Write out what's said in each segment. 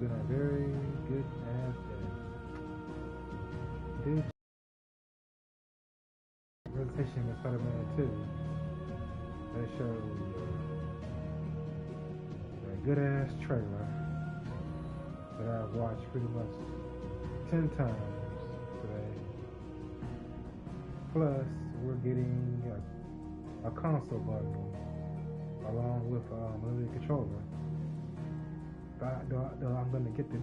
been a very good ass day. Did presentation of Spider-Man 2 that showed a good ass trailer that I've watched pretty much 10 times today. Plus, we're getting a console bundle along with a limited controller. I'm gonna get the.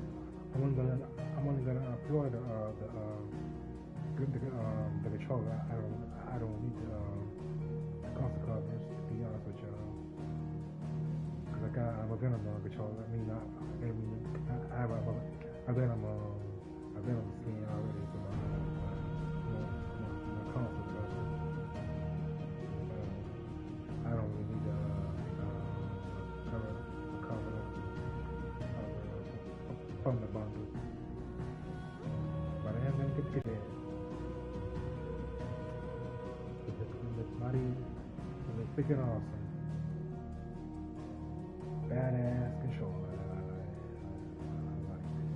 I'm only gonna employ the controller. I don't need the console covers, to be honest with y'all. Cause I got a Venom controller. I have a Venom skin already for my console cover. I don't really need a cover from the bundle. But I am gonna get that. It's mighty, it's freaking awesome. Badass controller. I like it.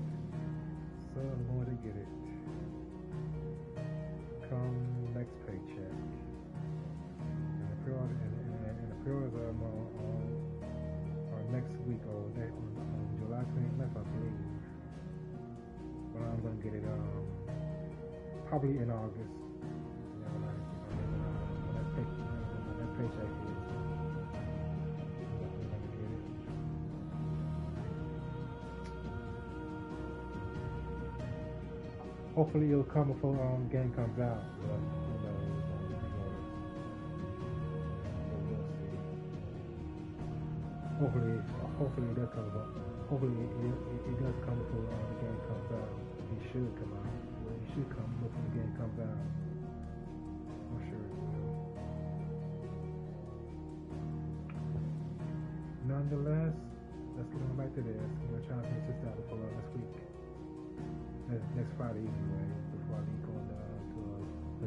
So I'm going to get it. Come next paycheck. And the pre-orders are next week or on July 29th, I believe. But I'm going to get it probably in August. When that paycheck is. Hopefully it'll come before the game comes out, but who knows? We'll see. Hopefully it does come about. Hopefully it does come before the game comes out. It should come out. Well, it should come before the game comes out. I'm sure it will. Nonetheless, let's get on back to this. I'm gonna try to finish this out before next week. Next Friday anyway, before I leave going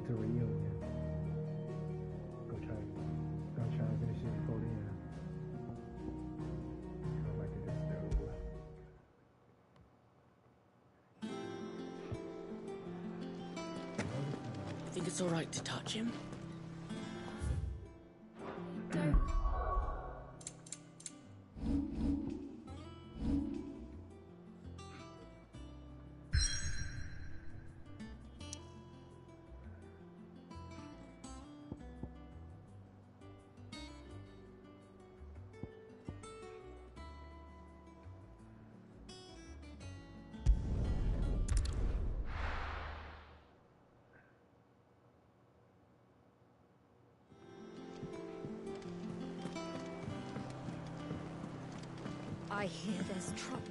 to a reunion. Gonna try to finish it before then. Come back to this though. Think it's alright to touch him? I hear there's trouble.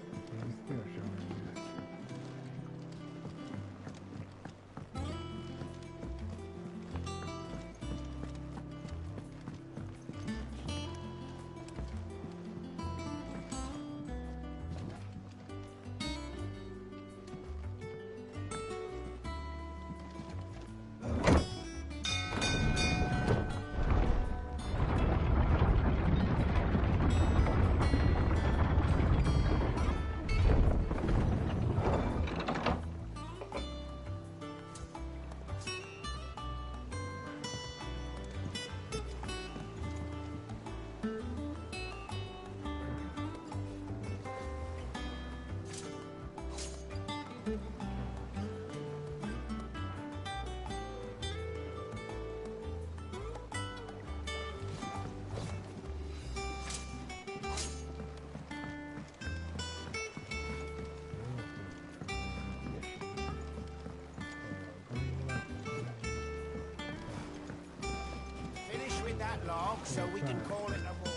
That log so we can call it a morning.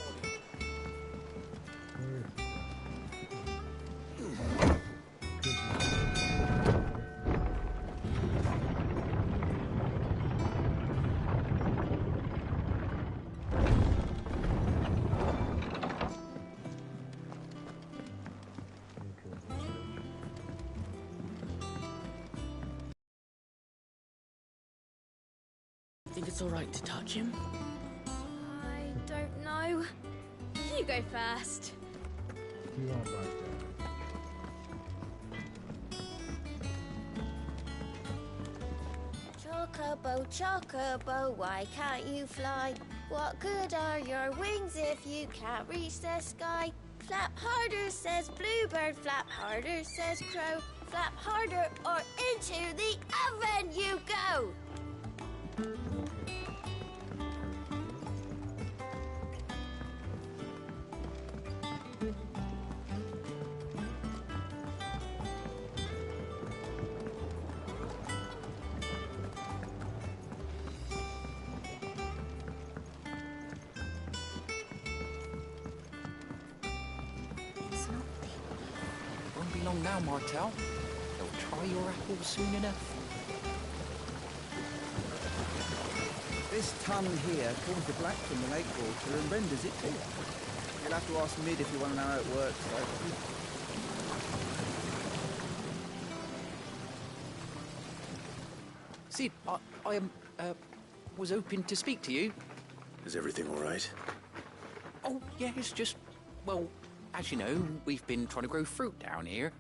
Think it's alright to touch him? Don't know. You go first. You won't like that. Chocobo, chocobo, why can't you fly? What good are your wings if you can't reach the sky? Flap harder, says bluebird, flap harder, says crow. Flap harder or into the oven you go! Won't be long now, Martel. They'll try your apples soon enough. This ton here pulls the black from the lake water and renders it clear. You'll have to ask Mid if you want to know how it works, though. Sid, I was hoping to speak to you. Is everything all right? Oh, yeah, it's just, well, as you know, we've been trying to grow fruit down here.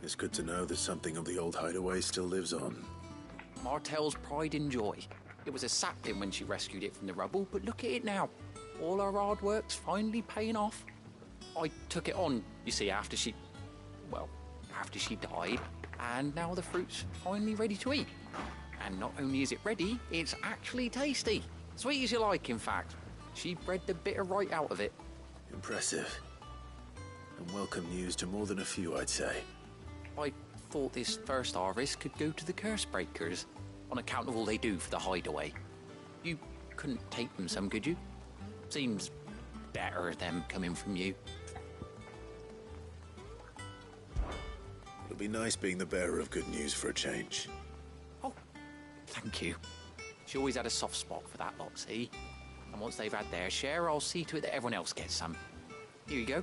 It's good to know that something of the old hideaway still lives on. Martel's pride and joy. It was a sapling when she rescued it from the rubble, but look at it now. All our hard work's finally paying off. I took it on, you see, after she died, and now the fruit's finally ready to eat. And not only is it ready, it's actually tasty. Sweet as you like, in fact. She bred the bitter right out of it. Impressive. And welcome news to more than a few, I'd say. I thought this first harvest could go to the curse breakers, on account of all they do for the hideaway. You couldn't take them some, could you? Seems better them coming from you. It'll be nice being the bearer of good news for a change. Oh, thank you. She always had a soft spot for that lot, see? And once they've had their share, I'll see to it that everyone else gets some. Here you go.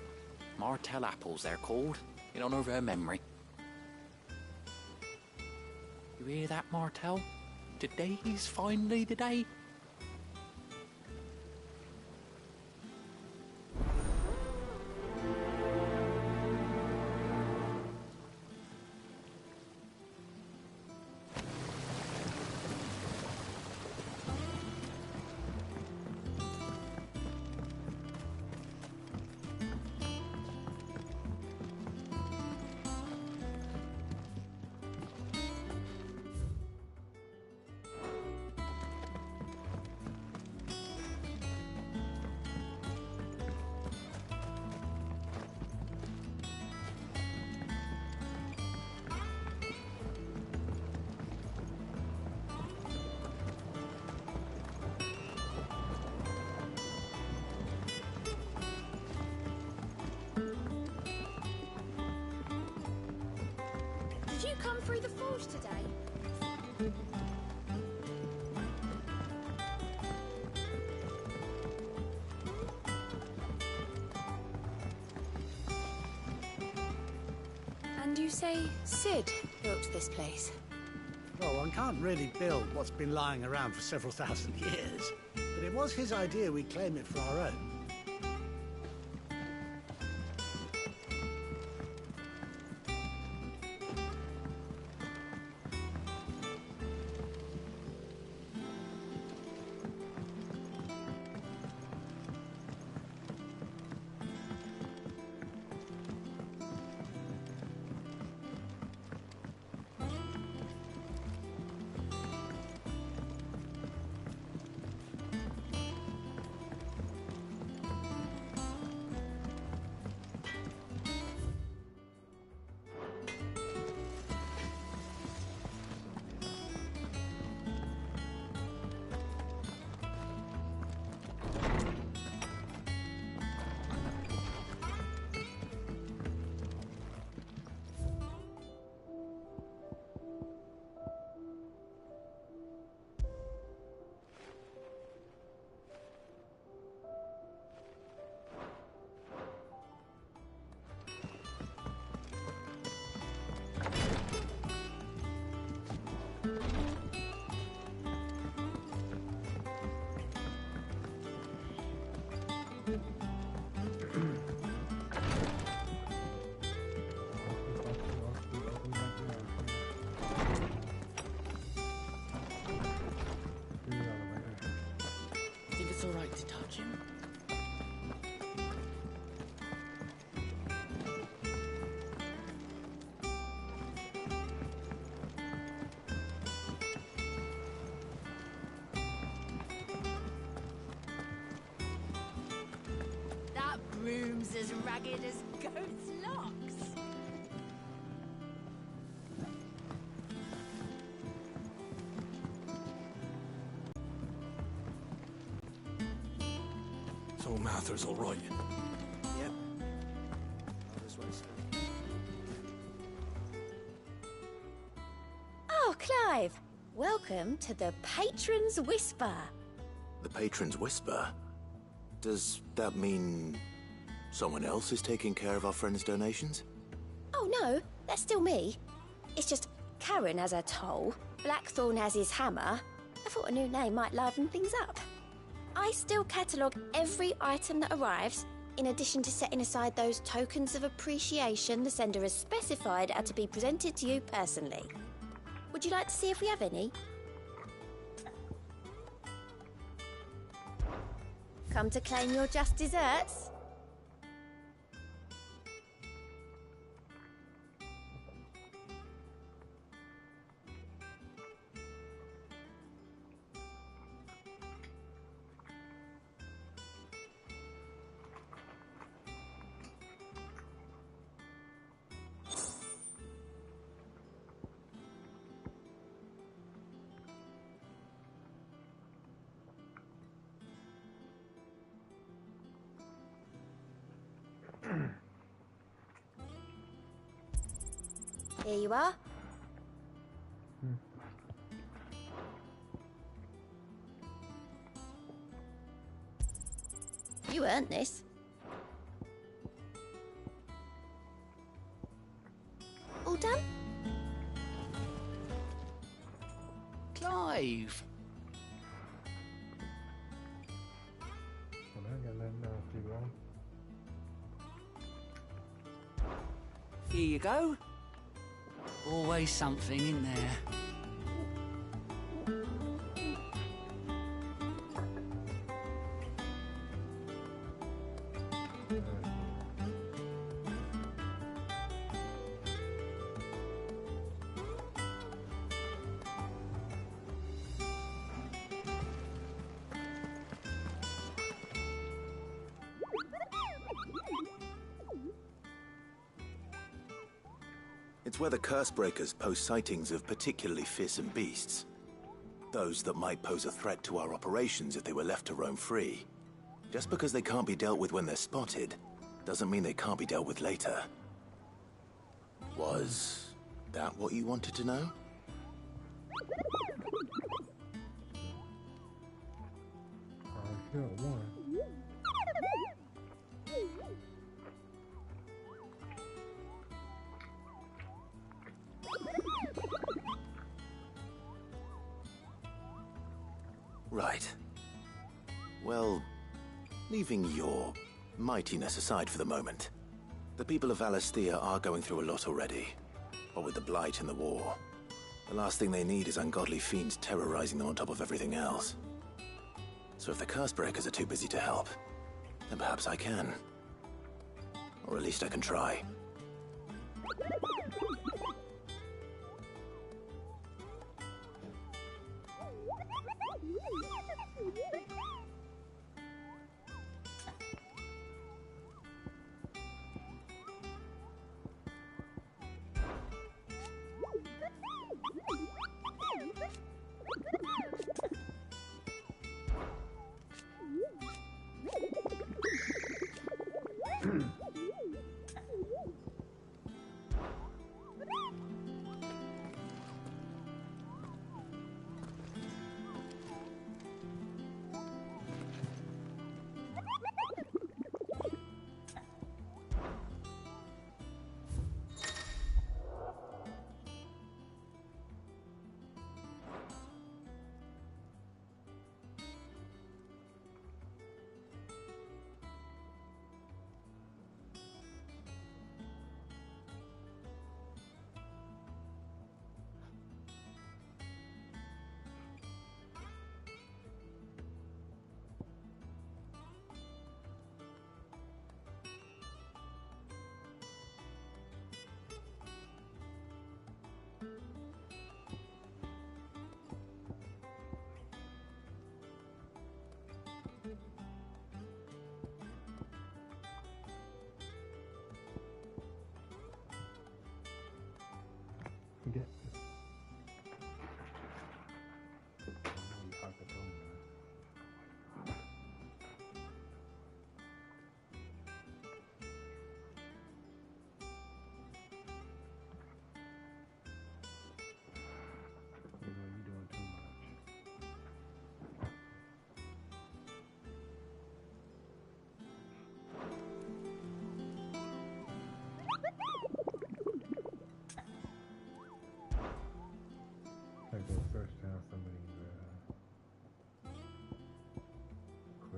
Martel apples, they're called, in honour of her memory. You hear that, Martel? Today's finally the day. Did you come through the forge today? And you say Sid built this place? Well, one can't really build what's been lying around for several thousand years. But it was his idea we claim it for our own. it's all right to touch him. That broom's as ragged as goat's locks. So Mather's all right. Yep. Oh, this way, sir. Oh, Clive! Welcome to the Patron's Whisper. The Patron's Whisper? Does that mean someone else is taking care of our friend's donations? Oh no, that's still me. It's just Karen has her toll, Blackthorn has his hammer. I thought a new name might liven things up. I still catalogue every item that arrives, in addition to setting aside those tokens of appreciation the sender has specified are to be presented to you personally. Would you like to see if we have any? Come to claim your just desserts? Here you are. You earned this. All done? Clive! Well, I got nothing else to do, Here you go. Always something in there. It's where the curse breakers post sightings of particularly fearsome beasts. Those that might pose a threat to our operations if they were left to roam free. Just because they can't be dealt with when they're spotted, doesn't mean they can't be dealt with later. Was that what you wanted to know? I feel one. Right. Well, leaving your mightiness aside for the moment, the people of Valisthea are going through a lot already. What with the Blight and the war, the last thing they need is ungodly fiends terrorizing them on top of everything else. So if the curse breakers are too busy to help, then perhaps I can. Or at least I can try.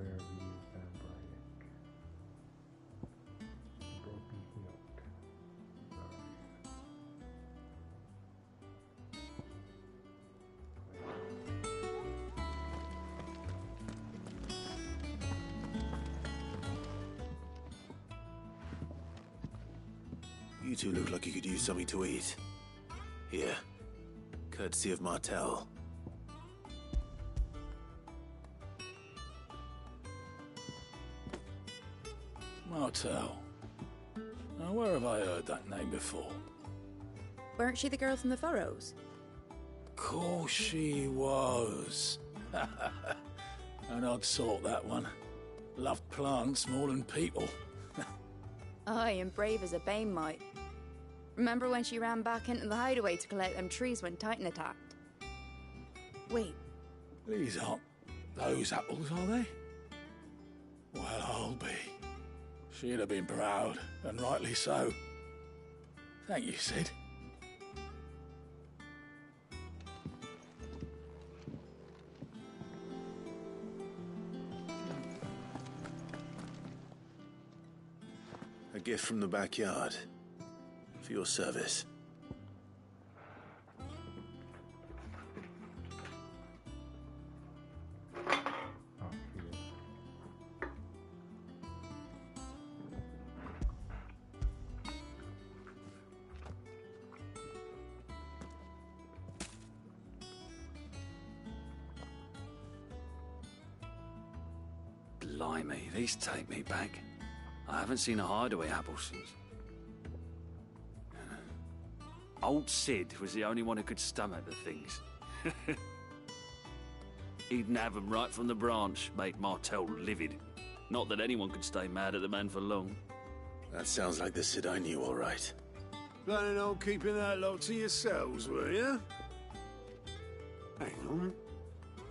Where is that break? Broke beef milk. You two look like you could use something to eat. Here. Courtesy of Martel. Martel. Now, where have I heard that name before? Weren't she the girl from the Furrows? Course she was. An odd sort, that one. Loved plants more than people. Aye, and brave as a bane might. Remember when she ran back into the hideaway to collect them trees when Titan attacked? Wait. These aren't those apples, are they? Well, I'll be. She'd have been proud, and rightly so. Thank you, Sid. A gift from the backyard. For your service. Blimey, these take me back. I haven't seen a hideaway apple since. Old Sid was the only one who could stomach the things. He'd nab them right from the branch, made Martel livid. Not that anyone could stay mad at the man for long. That sounds like the Sid I knew, all right. Planning on keeping that lot to yourselves, were you? Hang on.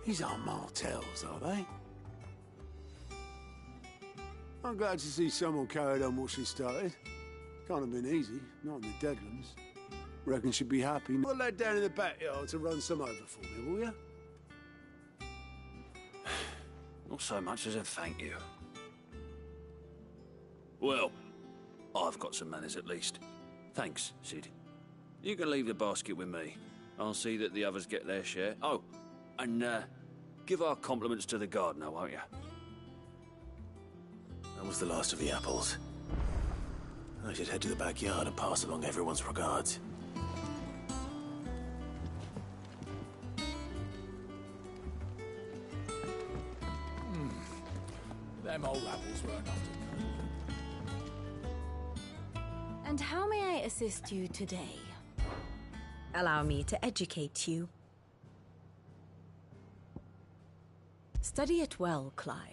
These aren't Martels, are they? I'm glad to see someone carried on what she started. Can't have been easy, not in the Deadlands. Reckon she'd be happy. Put a lad down in the backyard to run some over for me, will ya? Not so much as a thank you. Well, I've got some manners at least. Thanks, Sid. You can leave the basket with me. I'll see that the others get their share. Oh, and give our compliments to the gardener, won't you? That was the last of the apples. I should head to the backyard and pass along everyone's regards. Them old apples were enough to And how may I assist you today? Allow me to educate you. Study it well, Clive.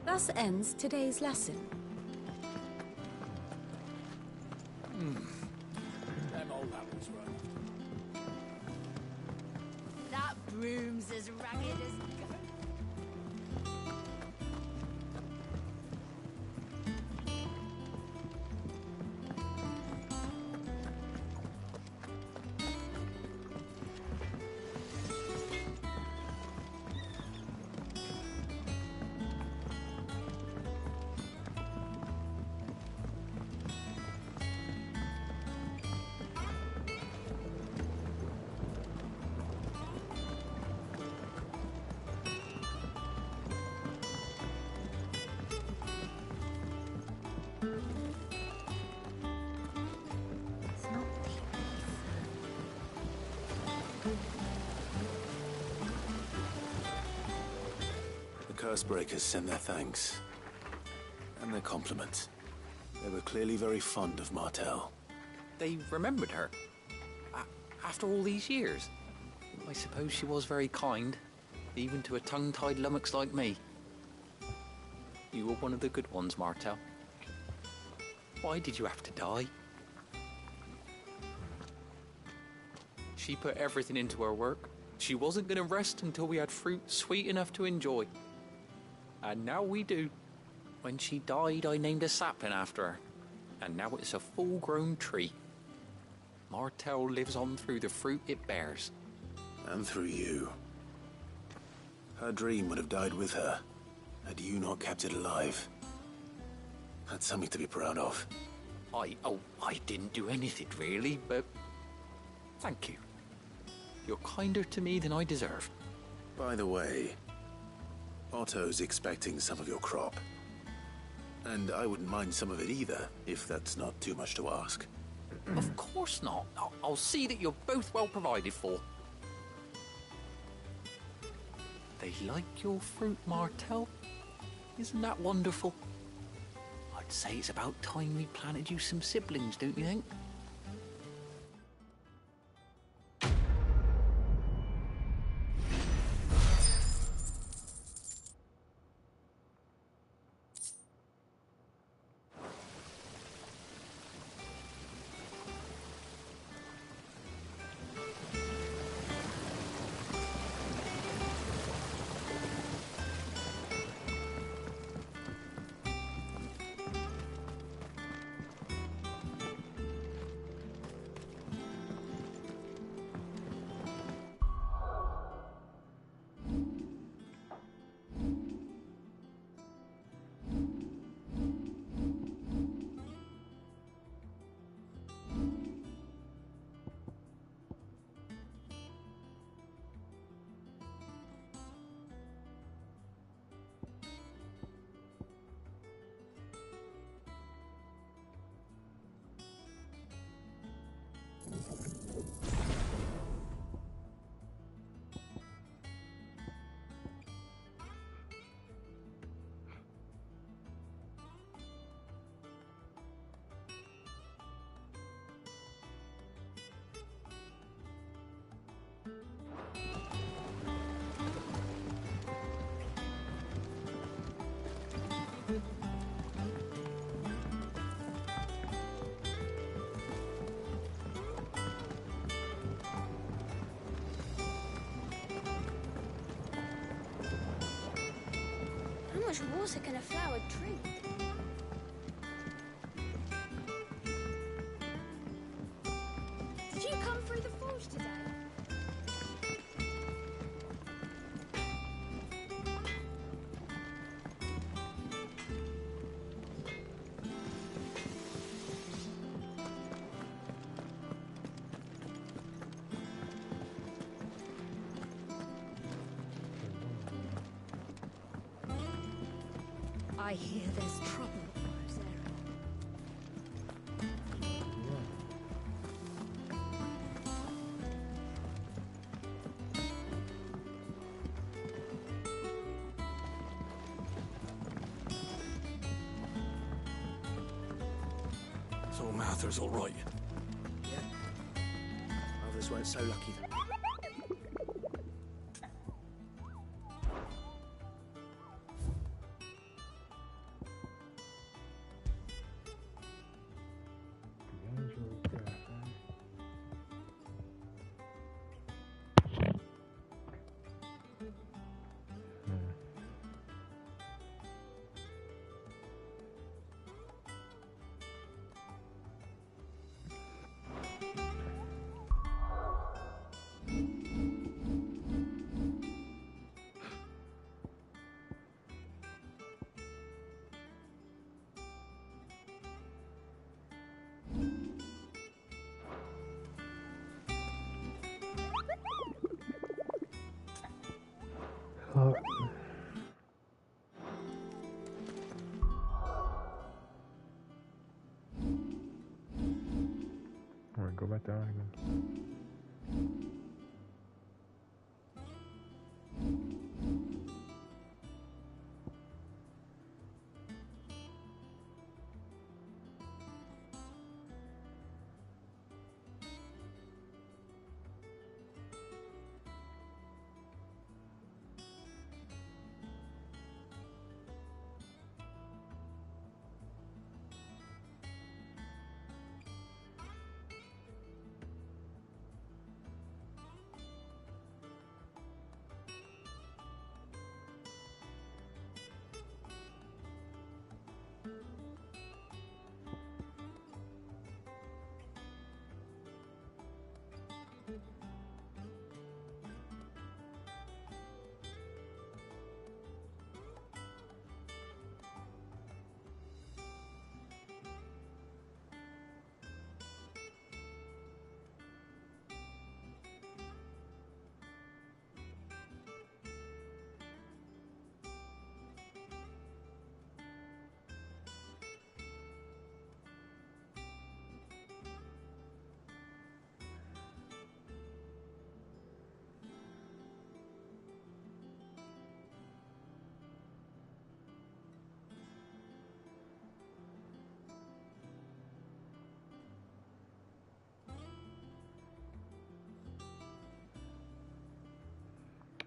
Thus ends today's lesson. Them old apples were enough. That broom's as ragged as goat. Cursebreakers send their thanks. And their compliments. They were clearly very fond of Martell. They remembered her. After all these years. I suppose she was very kind, even to a tongue-tied lummox like me. You were one of the good ones, Martell. Why did you have to die? She put everything into her work. She wasn't going to rest until we had fruit sweet enough to enjoy. And now we do. When she died, I named a sapling after her. And now it's a full-grown tree. Martell lives on through the fruit it bears. And through you. Her dream would have died with her, had you not kept it alive. That's something to be proud of. I didn't do anything really, but thank you. You're kinder to me than I deserve. By the way, Otto's expecting some of your crop. And I wouldn't mind some of it either, if that's not too much to ask. Of course not. I'll see that you're both well provided for. They like your fruit, Martell. Isn't that wonderful? I'd say it's about time we planted you some siblings, don't you think? How much water can a flower drink? Did you come through the forge today? I hear there's trouble in those So Martha's all right. Yeah. Others weren't so lucky. Alright, go back down again.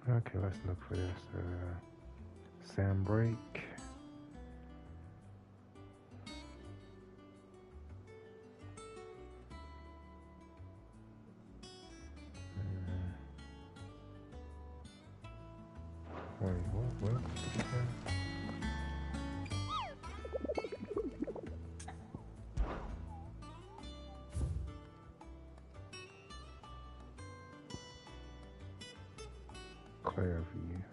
Okay, let's look for this. Sand break. Wait, what? Clareview.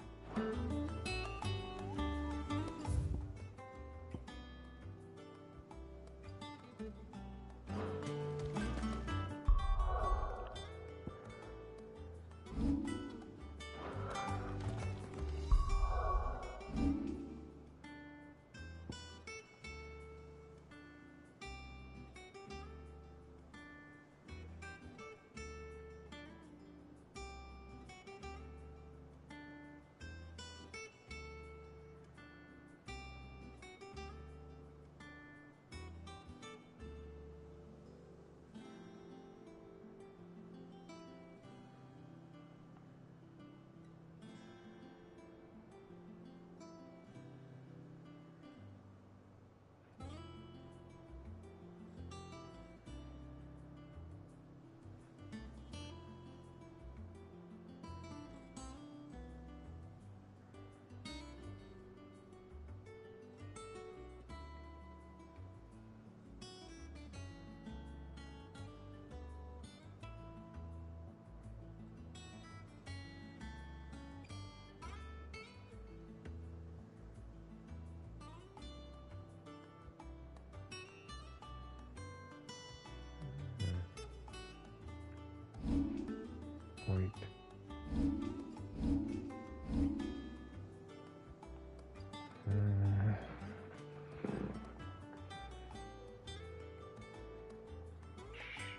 Wait.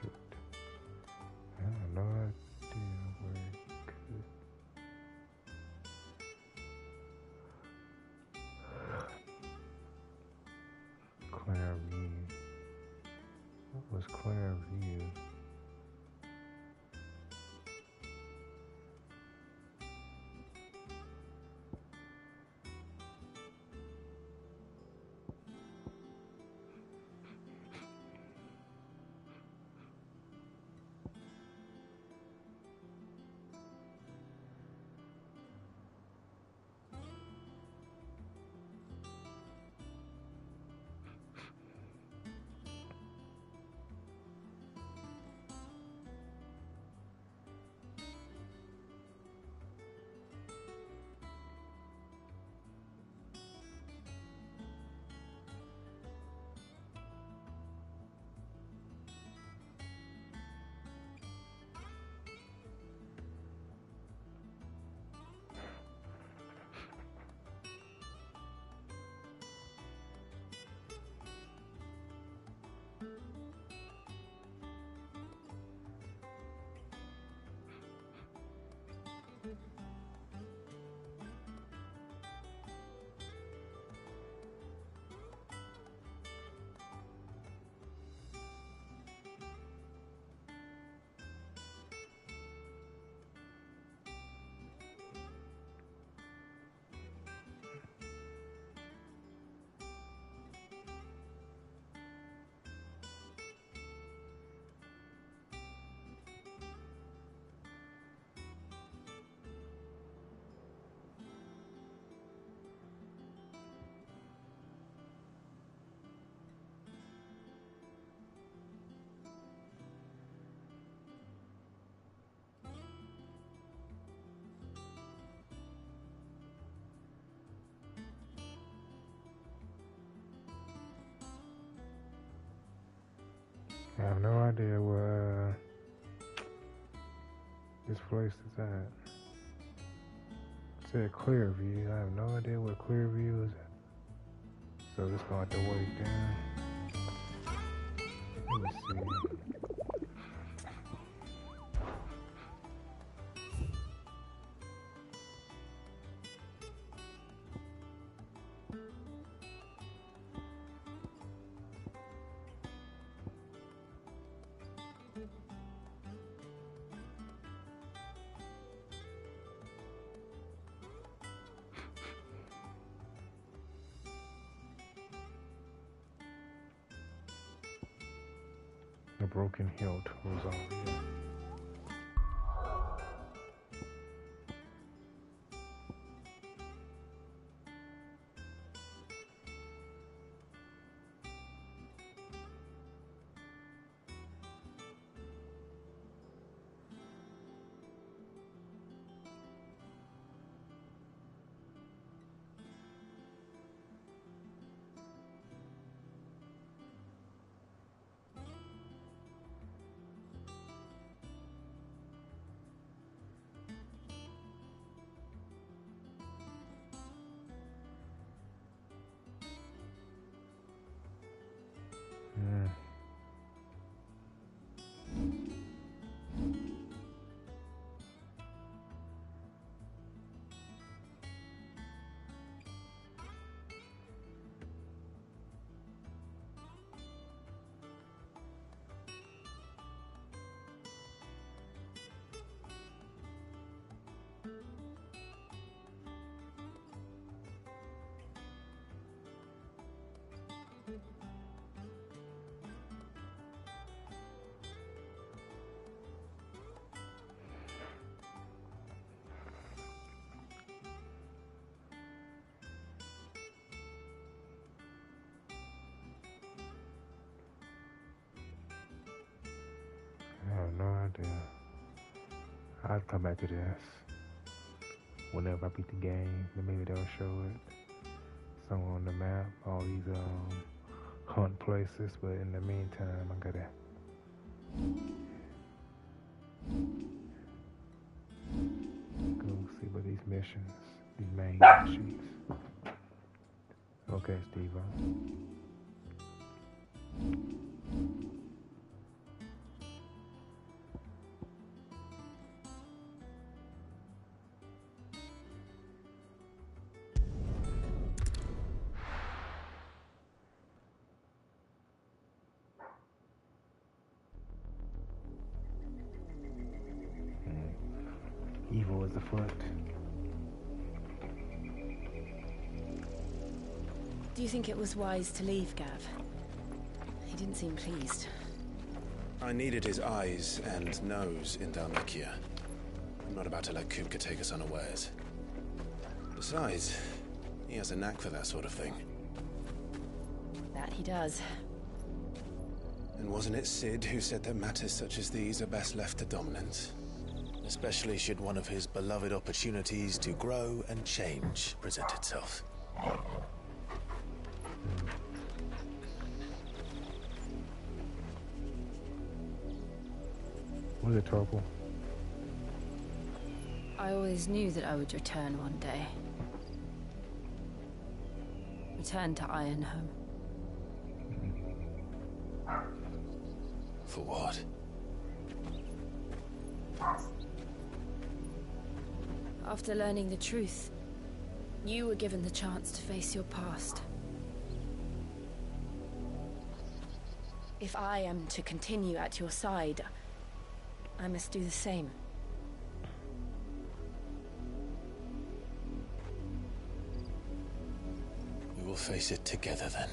Shit. I have no idea where it could. Clareview. What was Clareview? I have no idea where this place is at. It said Clearview. I have no idea where Clearview is at. So just gonna have to wait then. Let me see. A broken hilt Rosaria. I have no idea. I'll come back to this whenever I beat the game. Then maybe they'll show it somewhere on the map. All these hunt places, but in the meantime, I gotta go see what these missions, these main missions. Okay, Steve. Evil is afoot. Do you think it was wise to leave, Gav? He didn't seem pleased. I needed his eyes and nose in Dalmacia. I'm not about to let Kupka take us unawares. Besides, he has a knack for that sort of thing. That he does. And wasn't it Sid who said that matters such as these are best left to dominance? Especially should one of his beloved opportunities to grow and change present itself. Was it Torple? I always knew that I would return one day. Return to Ironhome. For what? After learning the truth, you were given the chance to face your past. If I am to continue at your side, I must do the same. We will face it together then.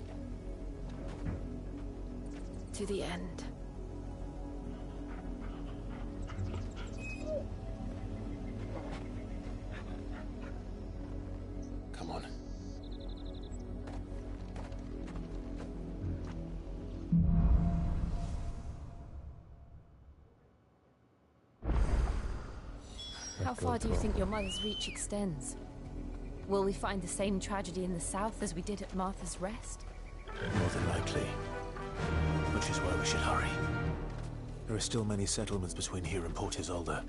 To the end. Come on. How far do you think your mother's reach extends? Will we find the same tragedy in the south as we did at Martha's Rest? More than likely. Which is why we should hurry. There are still many settlements between here and Port Isolde.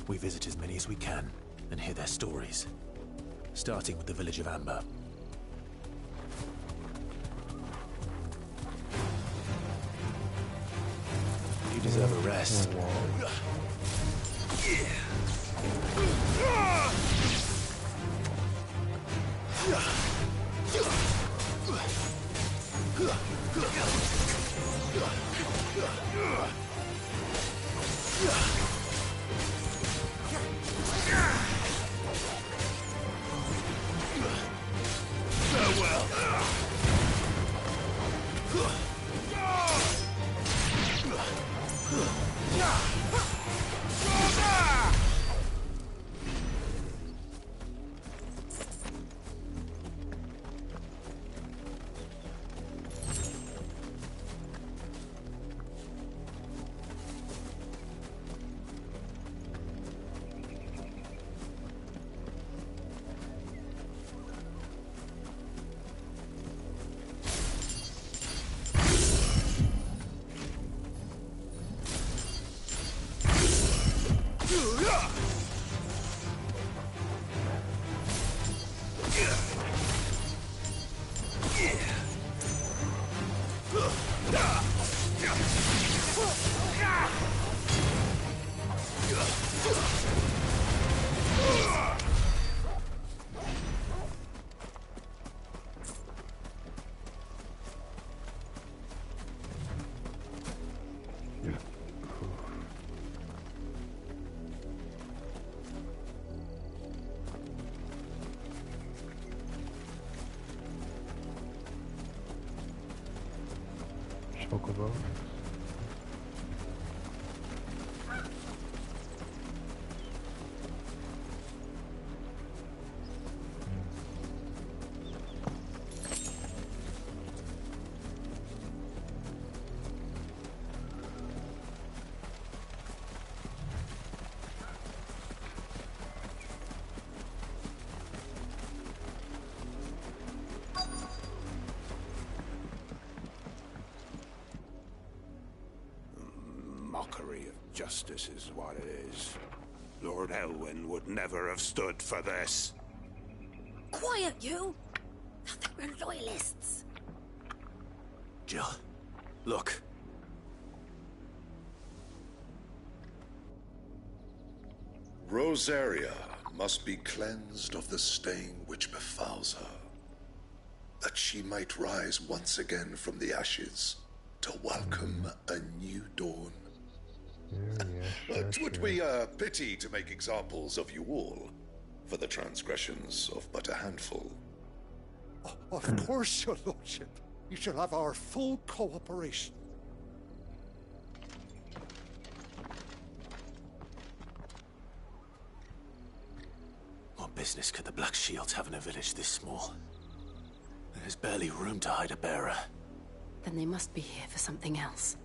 We visit as many as we can and hear their stories. Starting with the village of Amber. You deserve a rest. Farewell. Chocobo. Mockery of justice is what it is. Lord Elwyn would never have stood for this. Quiet, you! I thought we were loyalists. Jill, look. Rosaria must be cleansed of the stain which befouls her, that she might rise once again from the ashes to welcome a new dawn. It would be a pity to make examples of you all for the transgressions of but a handful. Of course, your lordship. You shall have our full cooperation. What business could the Black Shields have in a village this small? There's barely room to hide a bearer. Then they must be here for something else.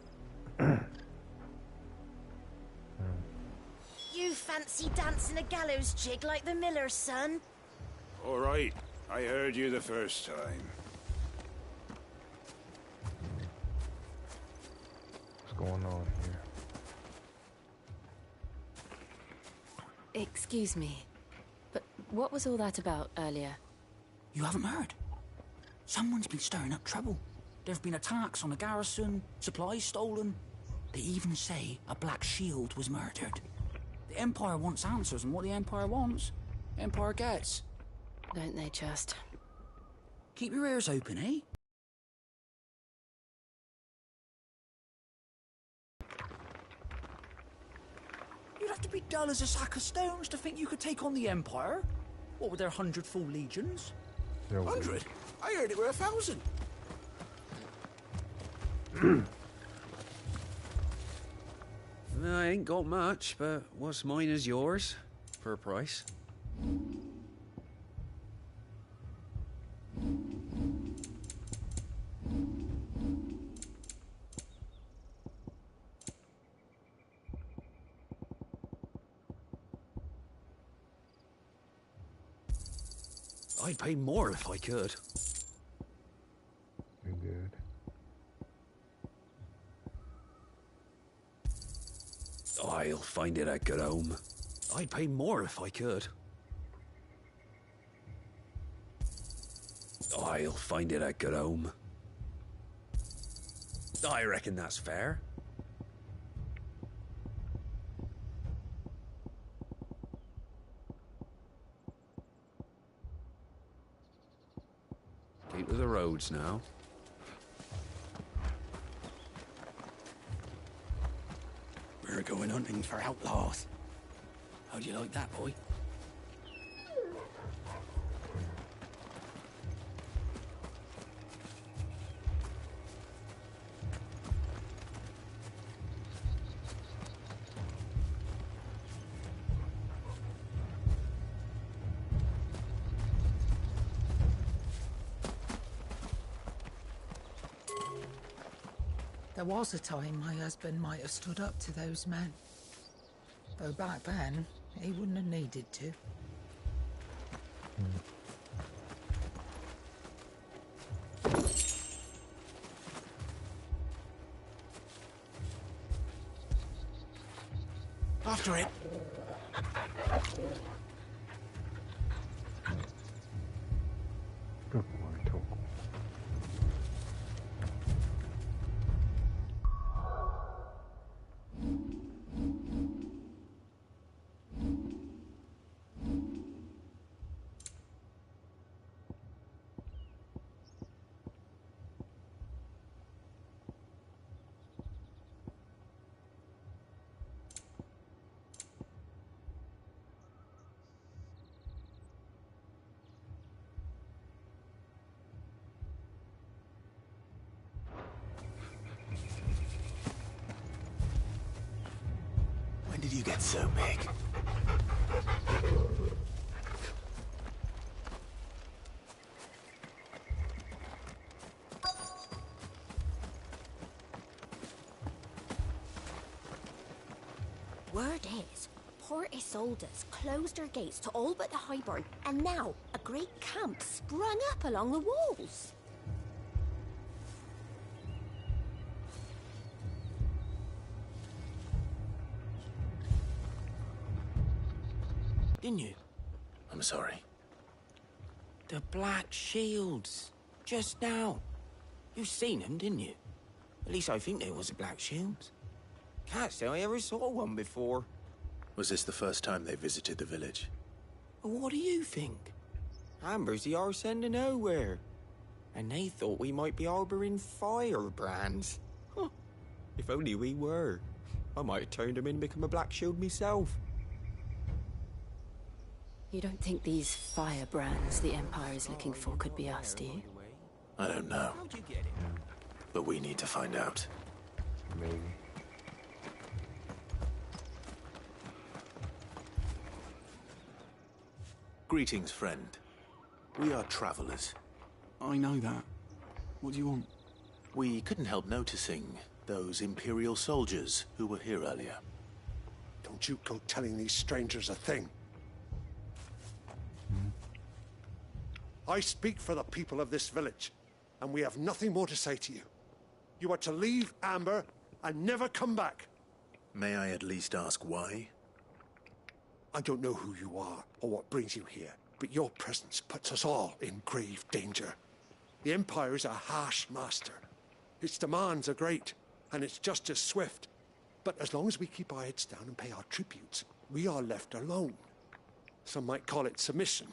You fancy dancing a gallows jig like the miller's son? All right, I heard you the first time. What's going on here? Excuse me, but what was all that about earlier? You haven't heard? Someone's been stirring up trouble. There've been attacks on the garrison, supplies stolen. They even say a Black Shield was murdered. The Empire wants answers, and what the Empire wants, Empire gets. Don't they just? Keep your ears open, eh? You'd have to be dull as a sack of stones to think you could take on the Empire. What with their 100 full legions? 100? I heard it were 1,000. I ain't got much, but what's mine is yours, for a price. I'd pay more if I could. You're good. I'll find it a good home. I'd pay more if I could. I'll find it a good home. I reckon that's fair. Keep to the roads now. We're going hunting for outlaws. How do you like that, boy? There was a time my husband might have stood up to those men. Though back then, he wouldn't have needed to. After it. Good boy, Toko. When did you get so big? Word is, Port Isolde's closed their gates to all but the Highborn, and now a great camp sprung up along the walls. Didn't you? I'm sorry. The Black Shields. Just now. You seen them, didn't you? At least I think there was a Black Shields. Can't say I ever saw one before. Was this the first time they visited the village? What do you think? Amber's the arse end of nowhere. And they thought we might be harbouring firebrands. Huh. If only we were. I might have turned them in and become a Black Shield myself. You don't think these firebrands the Empire is looking for could be us, do you? I don't know. But we need to find out. Maybe. Greetings, friend. We are travelers. I know that. What do you want? We couldn't help noticing those Imperial soldiers who were here earlier. Don't you go telling these strangers a thing. I speak for the people of this village, and we have nothing more to say to you. You are to leave Amber and never come back. May I at least ask why? I don't know who you are or what brings you here, but your presence puts us all in grave danger. The Empire is a harsh master. Its demands are great, and its justice swift. But as long as we keep our heads down and pay our tributes, we are left alone. Some might call it submission.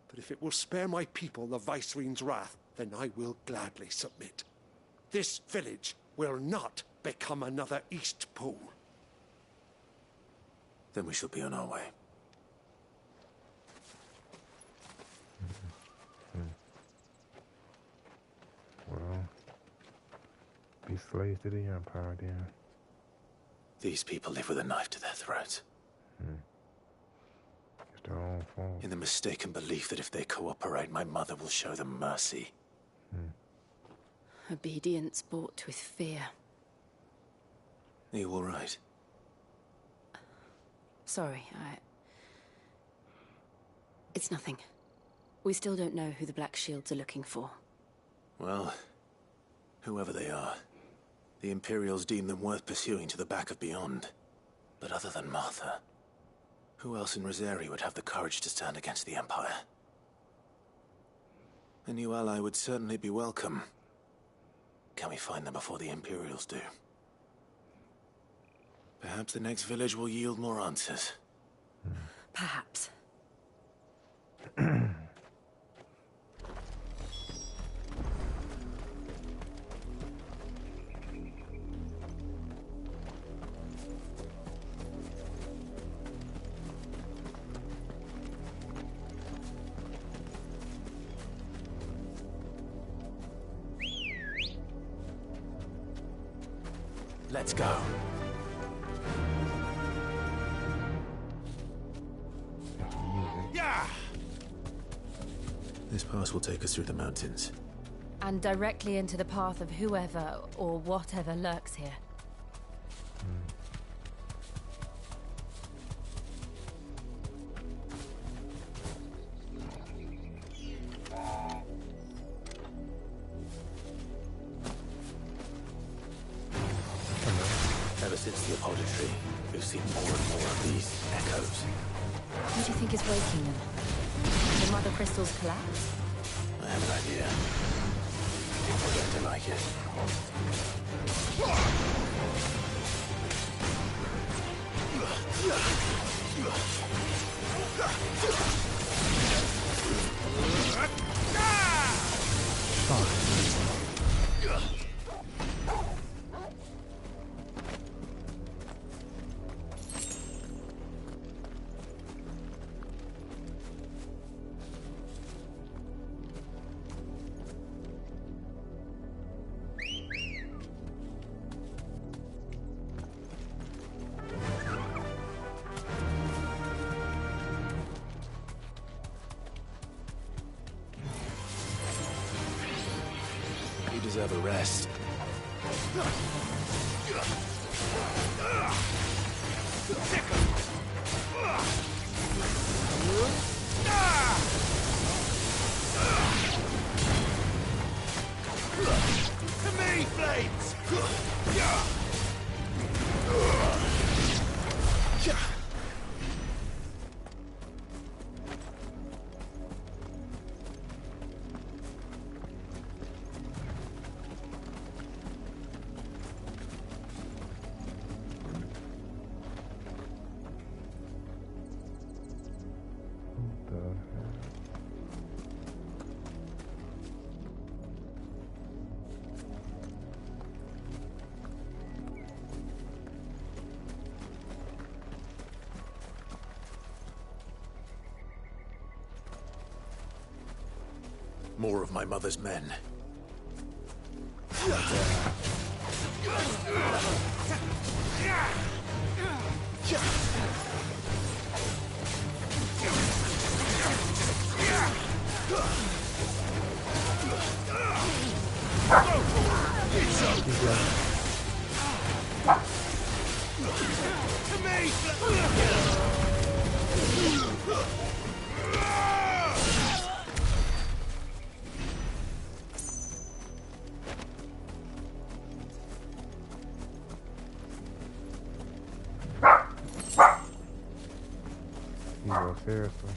But if it will spare my people the Viceroy's wrath, then I will gladly submit. This village will not become another East Pool. Then we shall be on our way. Well, be slaves to the Empire, then. These people live with a knife to their throats. It's their own fault. In the mistaken belief that if they cooperate, my mother will show them mercy. Obedience bought with fear. Are you all right? Sorry, It's nothing. We still don't know who the Black Shields are looking for. Well, whoever they are, the Imperials deem them worth pursuing to the back of beyond. But other than Martha, who else in Rosari would have the courage to stand against the Empire? A new ally would certainly be welcome. Can we find them before the Imperials do? Perhaps the next village will yield more answers. Perhaps. Let's go. Yeah! This pass will take us through the mountains. and directly into the path of whoever or whatever lurks here. Ever since the apodatory, we've seen more and more of these echoes. What do you think is waking them? The mother crystals collapse? I have an idea. People are going to like it. You deserve a rest. To me, Flames! More of my mother's men. No, seriously.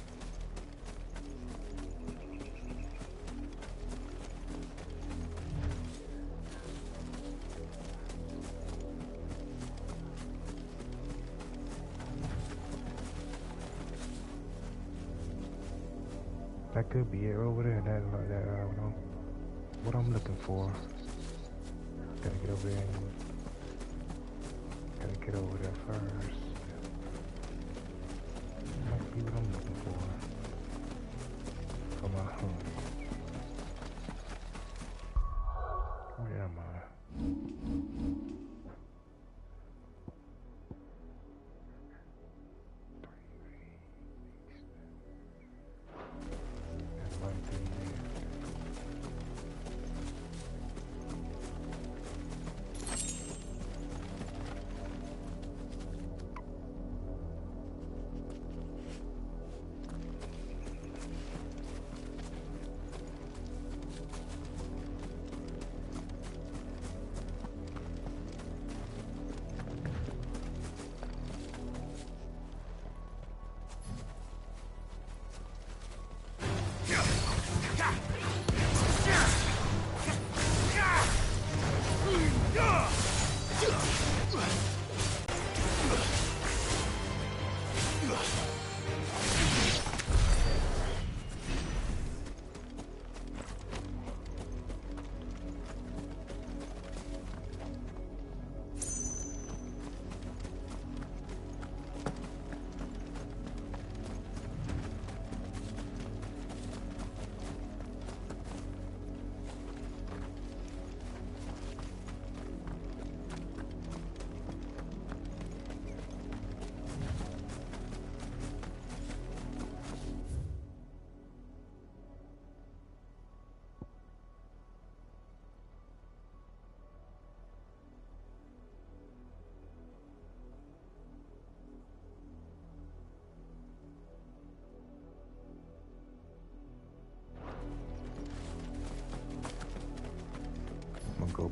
That could be it over there. That like that. I don't know what I'm looking for. Gotta get over there. Gotta get over there first. Might be what I'm looking for my home. Where am I?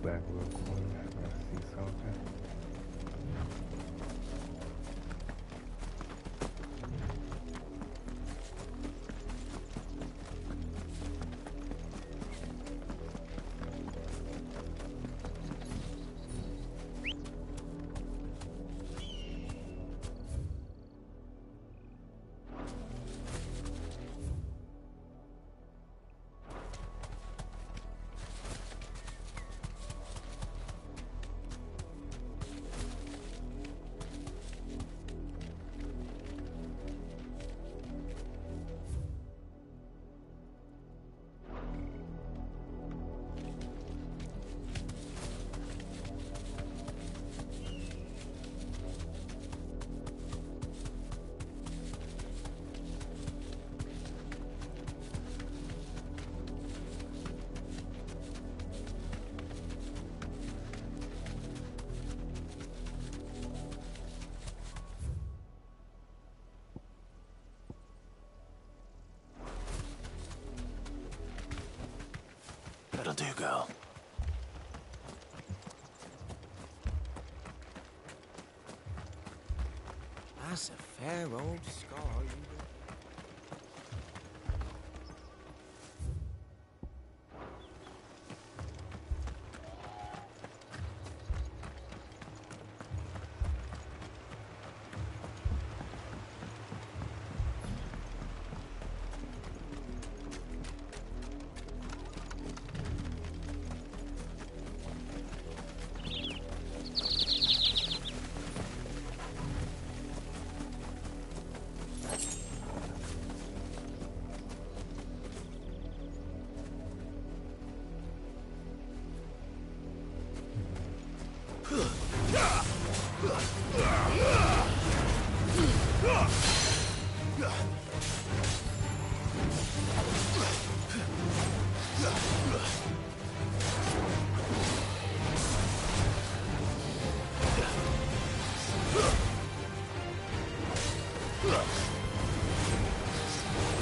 back real quick. I see something. That'll do, girl. That's a fair old scar.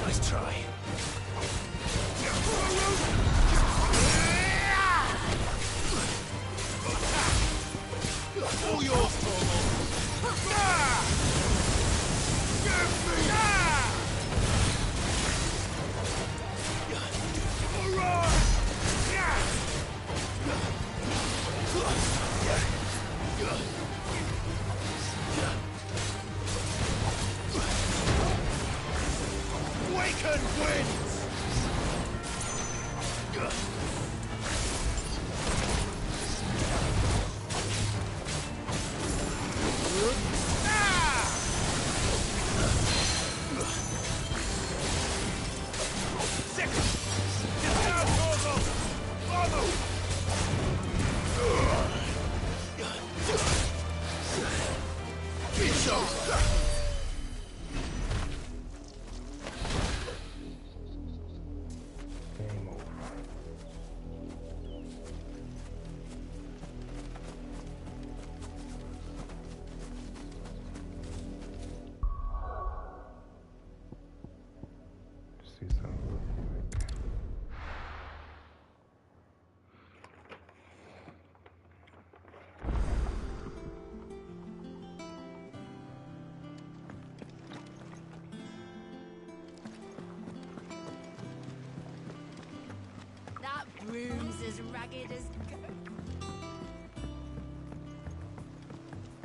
Nice try. All yours, Waken wins! Game over. See something real quick. That broom's as ragged as...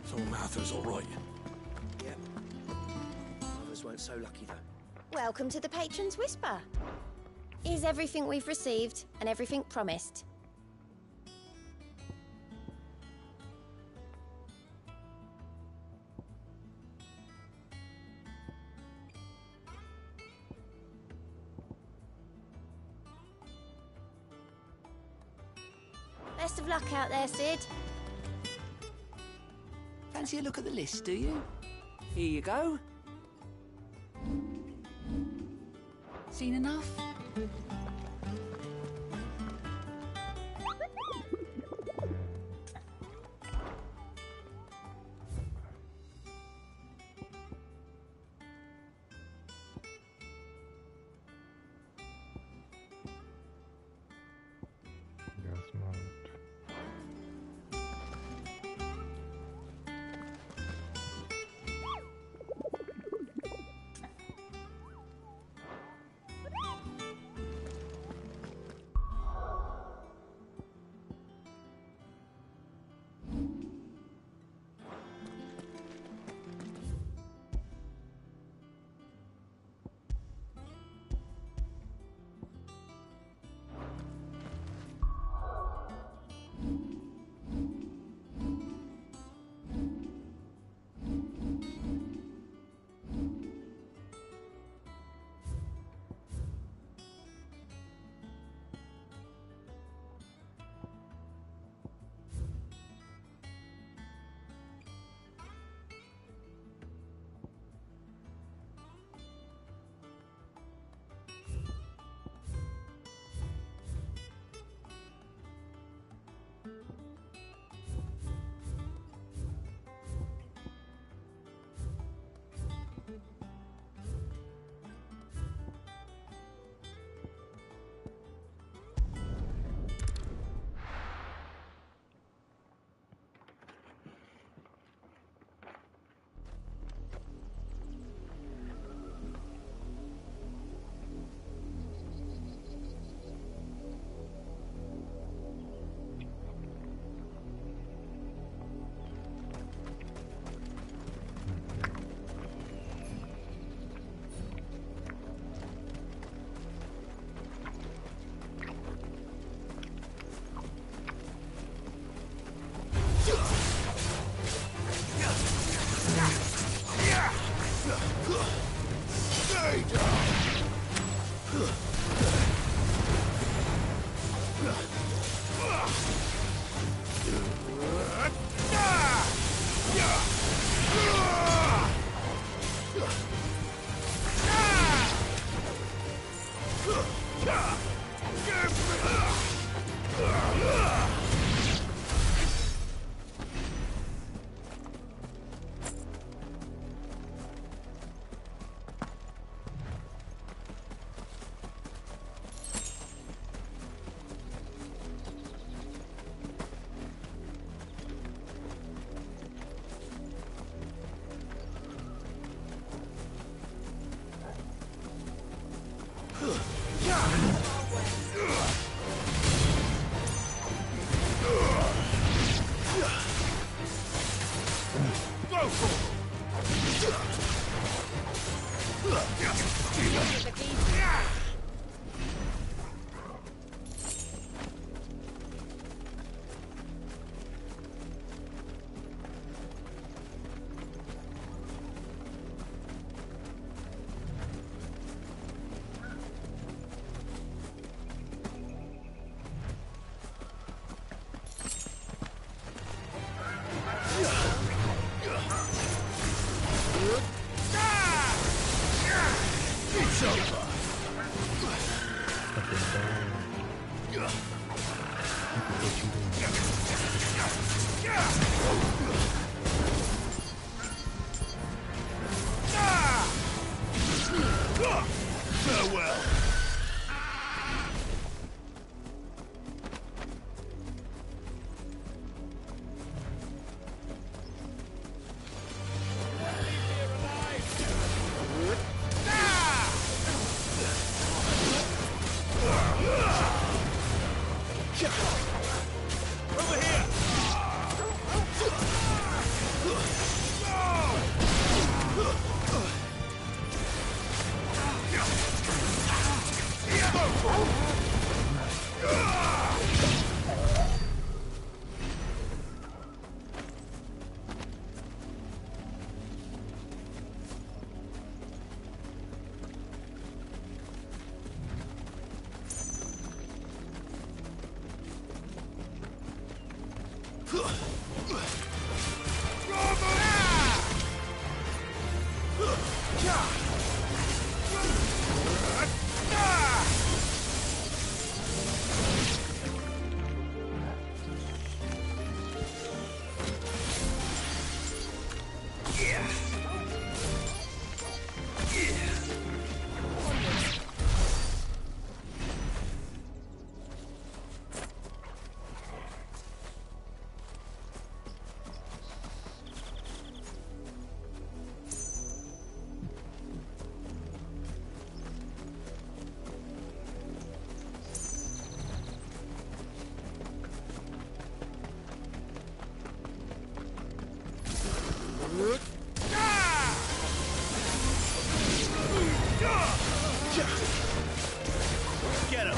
So Martha's all right. Yep. Others weren't so lucky, though. Welcome to the Patron's Whisper. Is everything we've received and everything promised? Best of luck out there, Sid. Fancy a look at the list, do you? Here you go. Seen enough? Gas mount. Go for it! Farewell. Over here! Get him!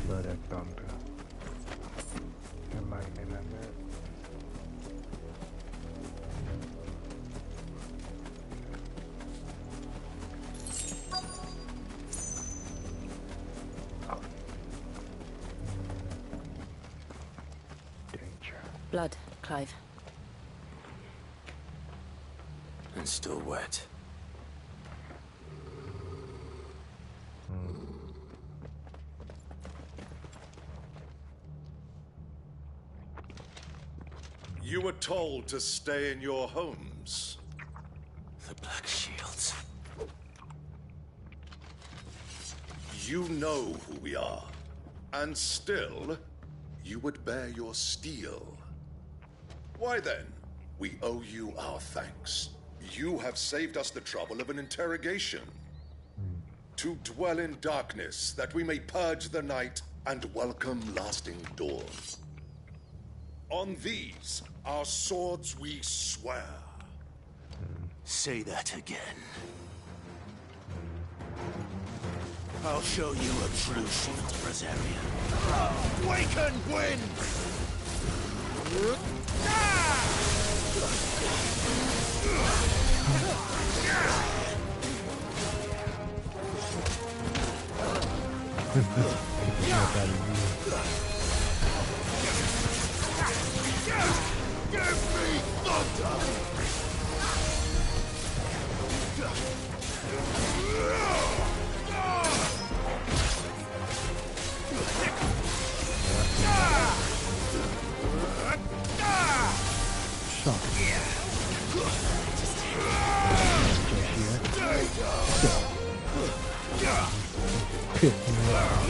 Love that thunder. That lightning, that man. Danger. Blood, Clive. And still wet. You were told to stay in your homes. The Black Shields. You know who we are. And still, you would bear your steel. Why then, we owe you our thanks. You have saved us the trouble of an interrogation. To dwell in darkness, that we may purge the night and welcome lasting dawn. On these, our swords we swear. Say that again. I'll show you a true shield Brazarian. Waken wind! Give me thunder! pissed me off.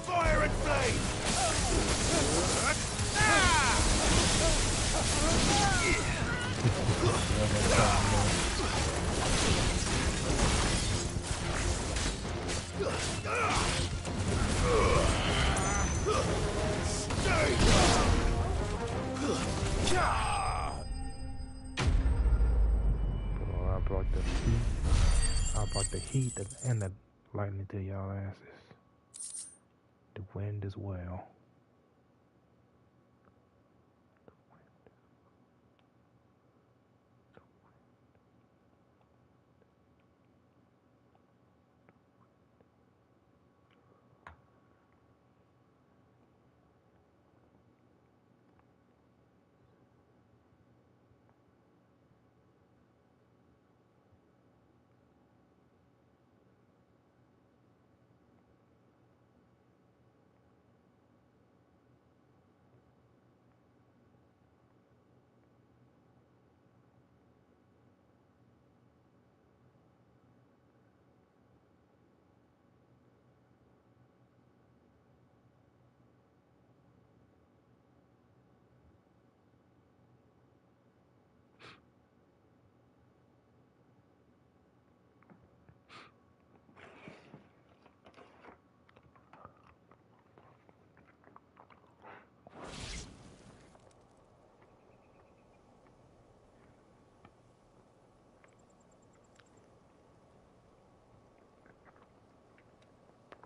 Fire and flame! I brought the heat and the lightning to y'all asses. The wind as well.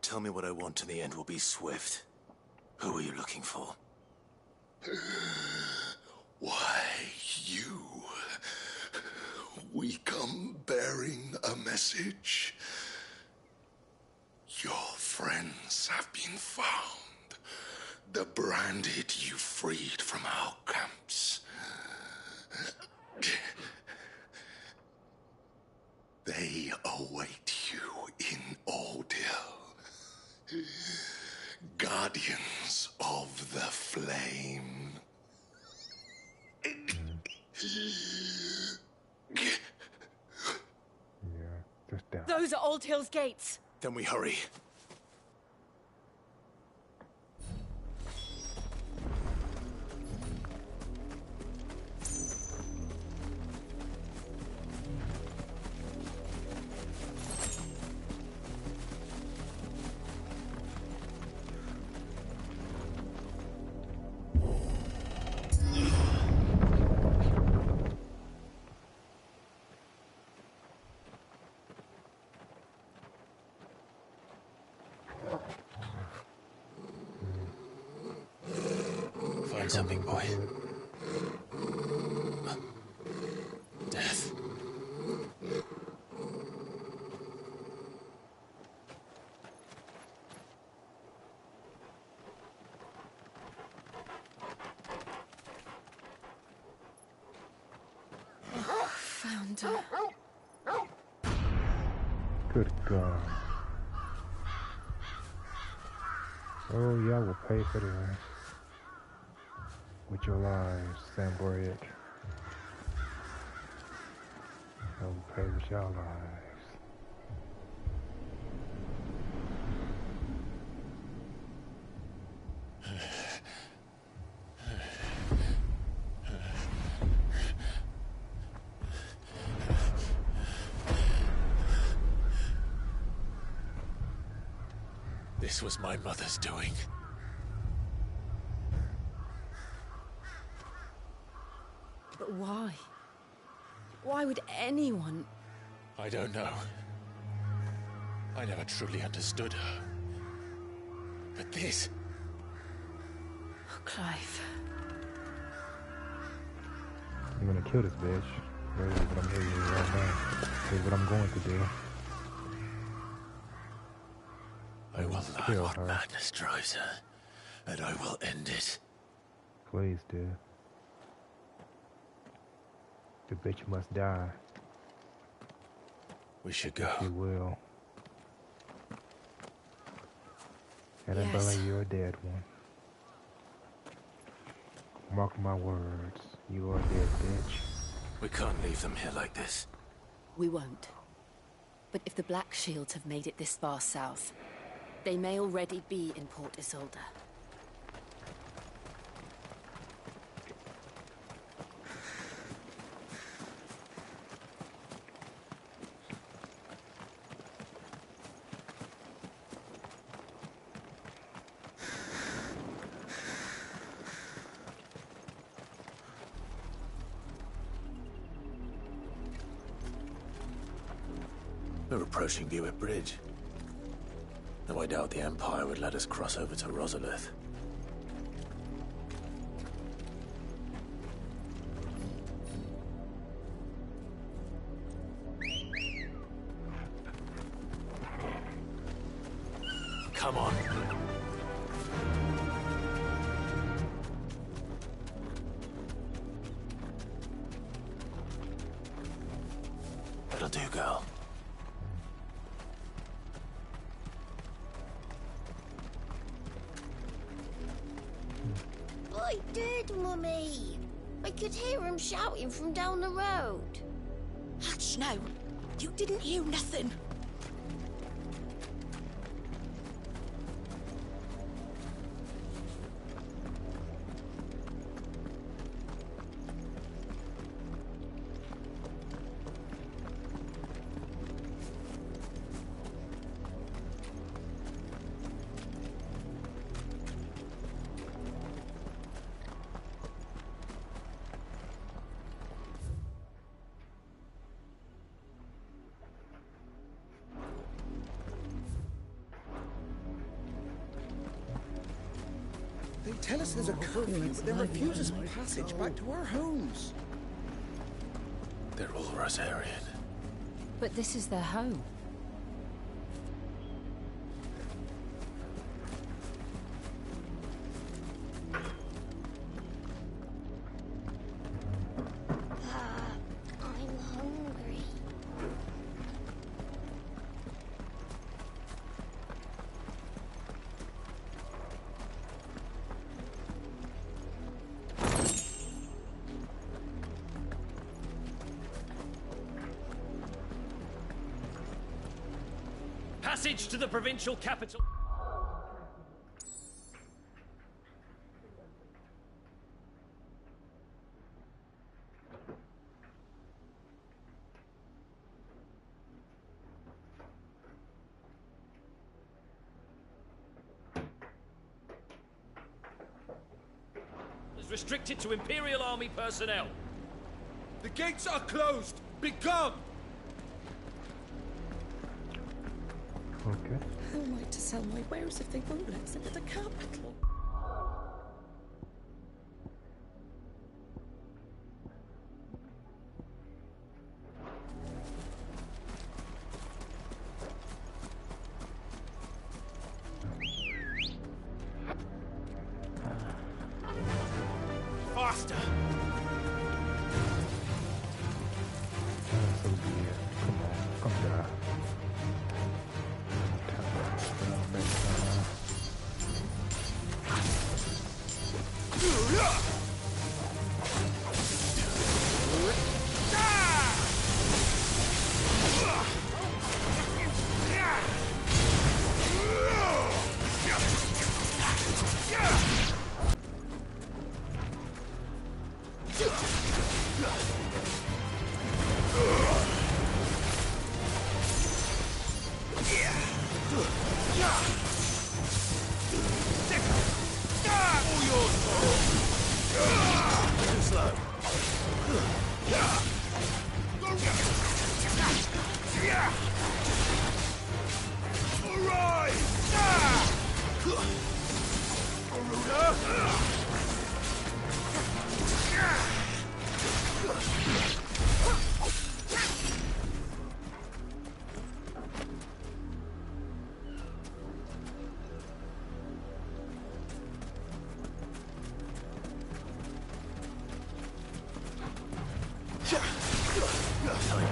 Tell me what I want and the end will be swift. Who are you looking for? Why, you. We come bearing a message. Your friends have been found. The branded you freed from our camps. They await you in Ordil. Guardians of the Flame. Those are Old Hill's gates. Then we hurry. Find something, boy. Death. Found her. Good God. Oh, y'all will pay for this. With your lives, Sandbread. I will pay with your lives. This was my mother's doing. But why? Why would anyone... I don't know. I never truly understood her. But this... Oh, Clive. I'm gonna kill this bitch. That is what I'm doing right now. This is what I'm going to do. I will learn what madness drives her, and I will end it. Please, dude. The bitch must die. We should go. She will. And Yes. Annabella, you're a dead one. Mark my words. You are a dead bitch. We can't leave them here like this. We won't. But if the Black Shields have made it this far south, they may already be in Port Isolde. We're approaching Buick Bridge. Though I doubt the Empire would let us cross over to Rosalith. Come on. That'll do, girl. I did, Mummy. I could hear him shouting from down the road. Hush now. You didn't hear nothing. They tell us there's a curfew, but then refuse us passage back to our homes. They're all Rosarian. But this is their home. I'm hungry. Passage to the provincial capital. Is restricted to Imperial Army personnel. The gates are closed. Begone! Okay. Who am I to sell my wares if they won't let us into the capital? Faster! So be it. Come on. Come down.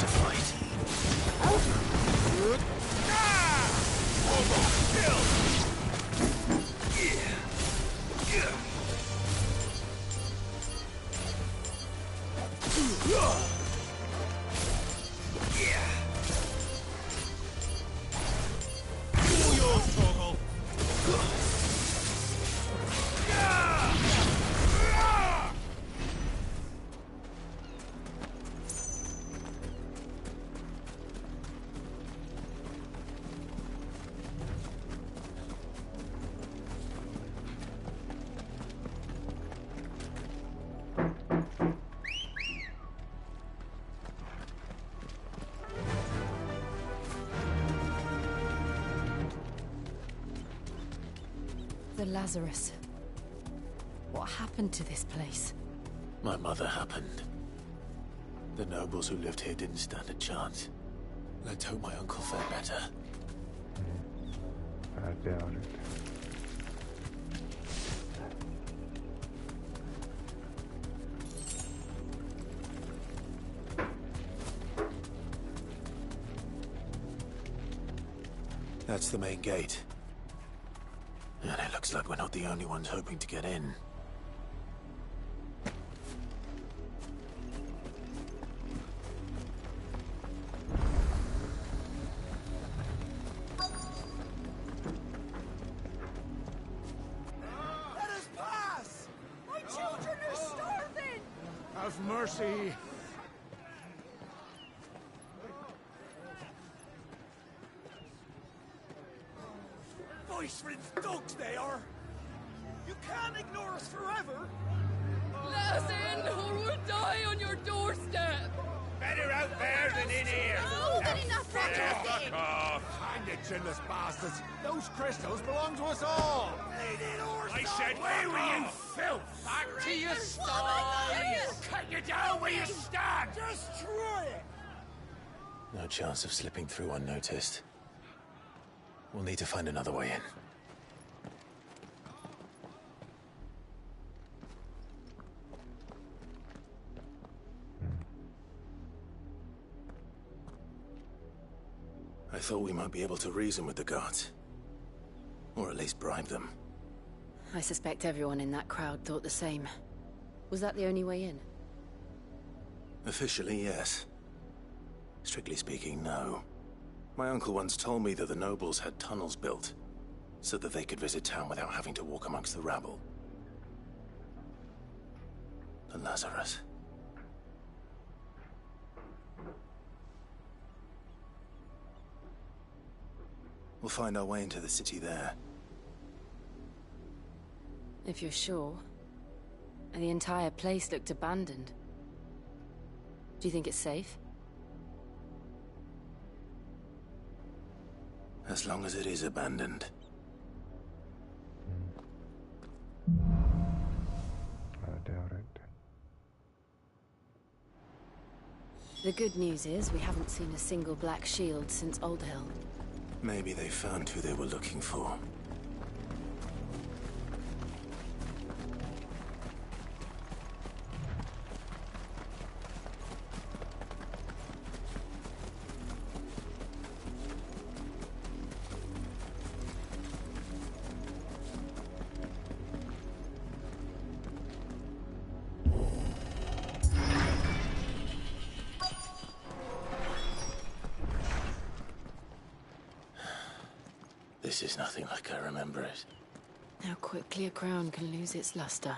to fight. Almost killed! All yours, Torgal. The Lazarus. What happened to this place? My mother happened. The nobles who lived here didn't stand a chance. Let's hope my uncle fared better. I doubt it. That's the main gate. And it looks like we're not the only ones hoping to get in. Let us pass! My children are starving! Have mercy. Voice-rinsed dogs they are! You can't ignore us forever! Let us in, or we'll die on your doorstep! Better out there than in here! No, good enough, Fuck off! Hang the chinless bastards! Those crystals belong to us all! I said, where were you, filth? Back to your sties! Cut you down where you stand! Destroy it! No chance of slipping through unnoticed. We'll need to find another way in. I thought we might be able to reason with the guards. Or at least bribe them. I suspect everyone in that crowd thought the same. Was that the only way in? Officially, yes. Strictly speaking, no. My uncle once told me that the nobles had tunnels built, so that they could visit town without having to walk amongst the rabble. The Lazarus. We'll find our way into the city there. If you're sure. The entire place looked abandoned. Do you think it's safe? As long as it is abandoned. I doubt it. The good news is we haven't seen a single black shield since Old Hill. Maybe they found who they were looking for. This is nothing like I remember it. How quickly a crown can lose its luster.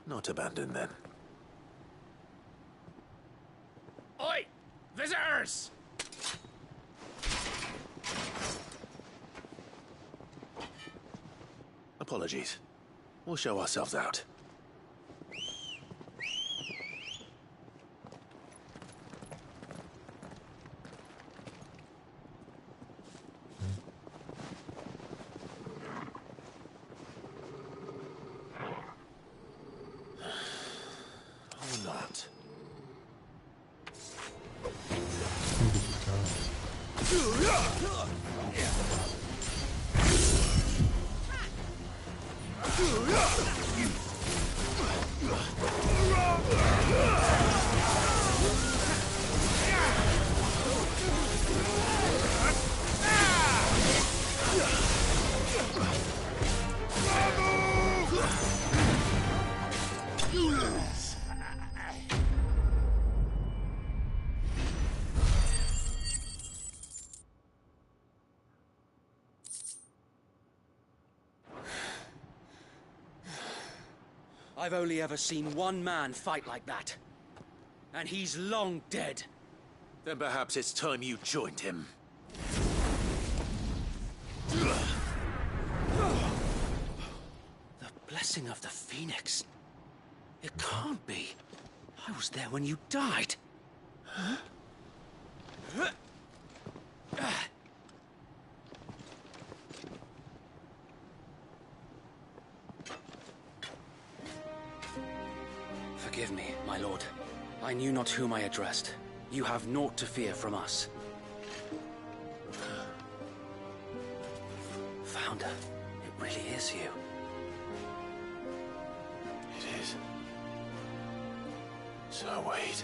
Not abandoned, then. Oi! Visitors! Apologies. We'll show ourselves out. Or not. I've only ever seen one man fight like that. And he's long dead. Then perhaps it's time you joined him. The blessing of the Phoenix. It can't be. I was there when you died. Huh? Forgive me, my lord. I knew not whom I addressed. You have naught to fear from us. Founder, it really is you. It is. So wait.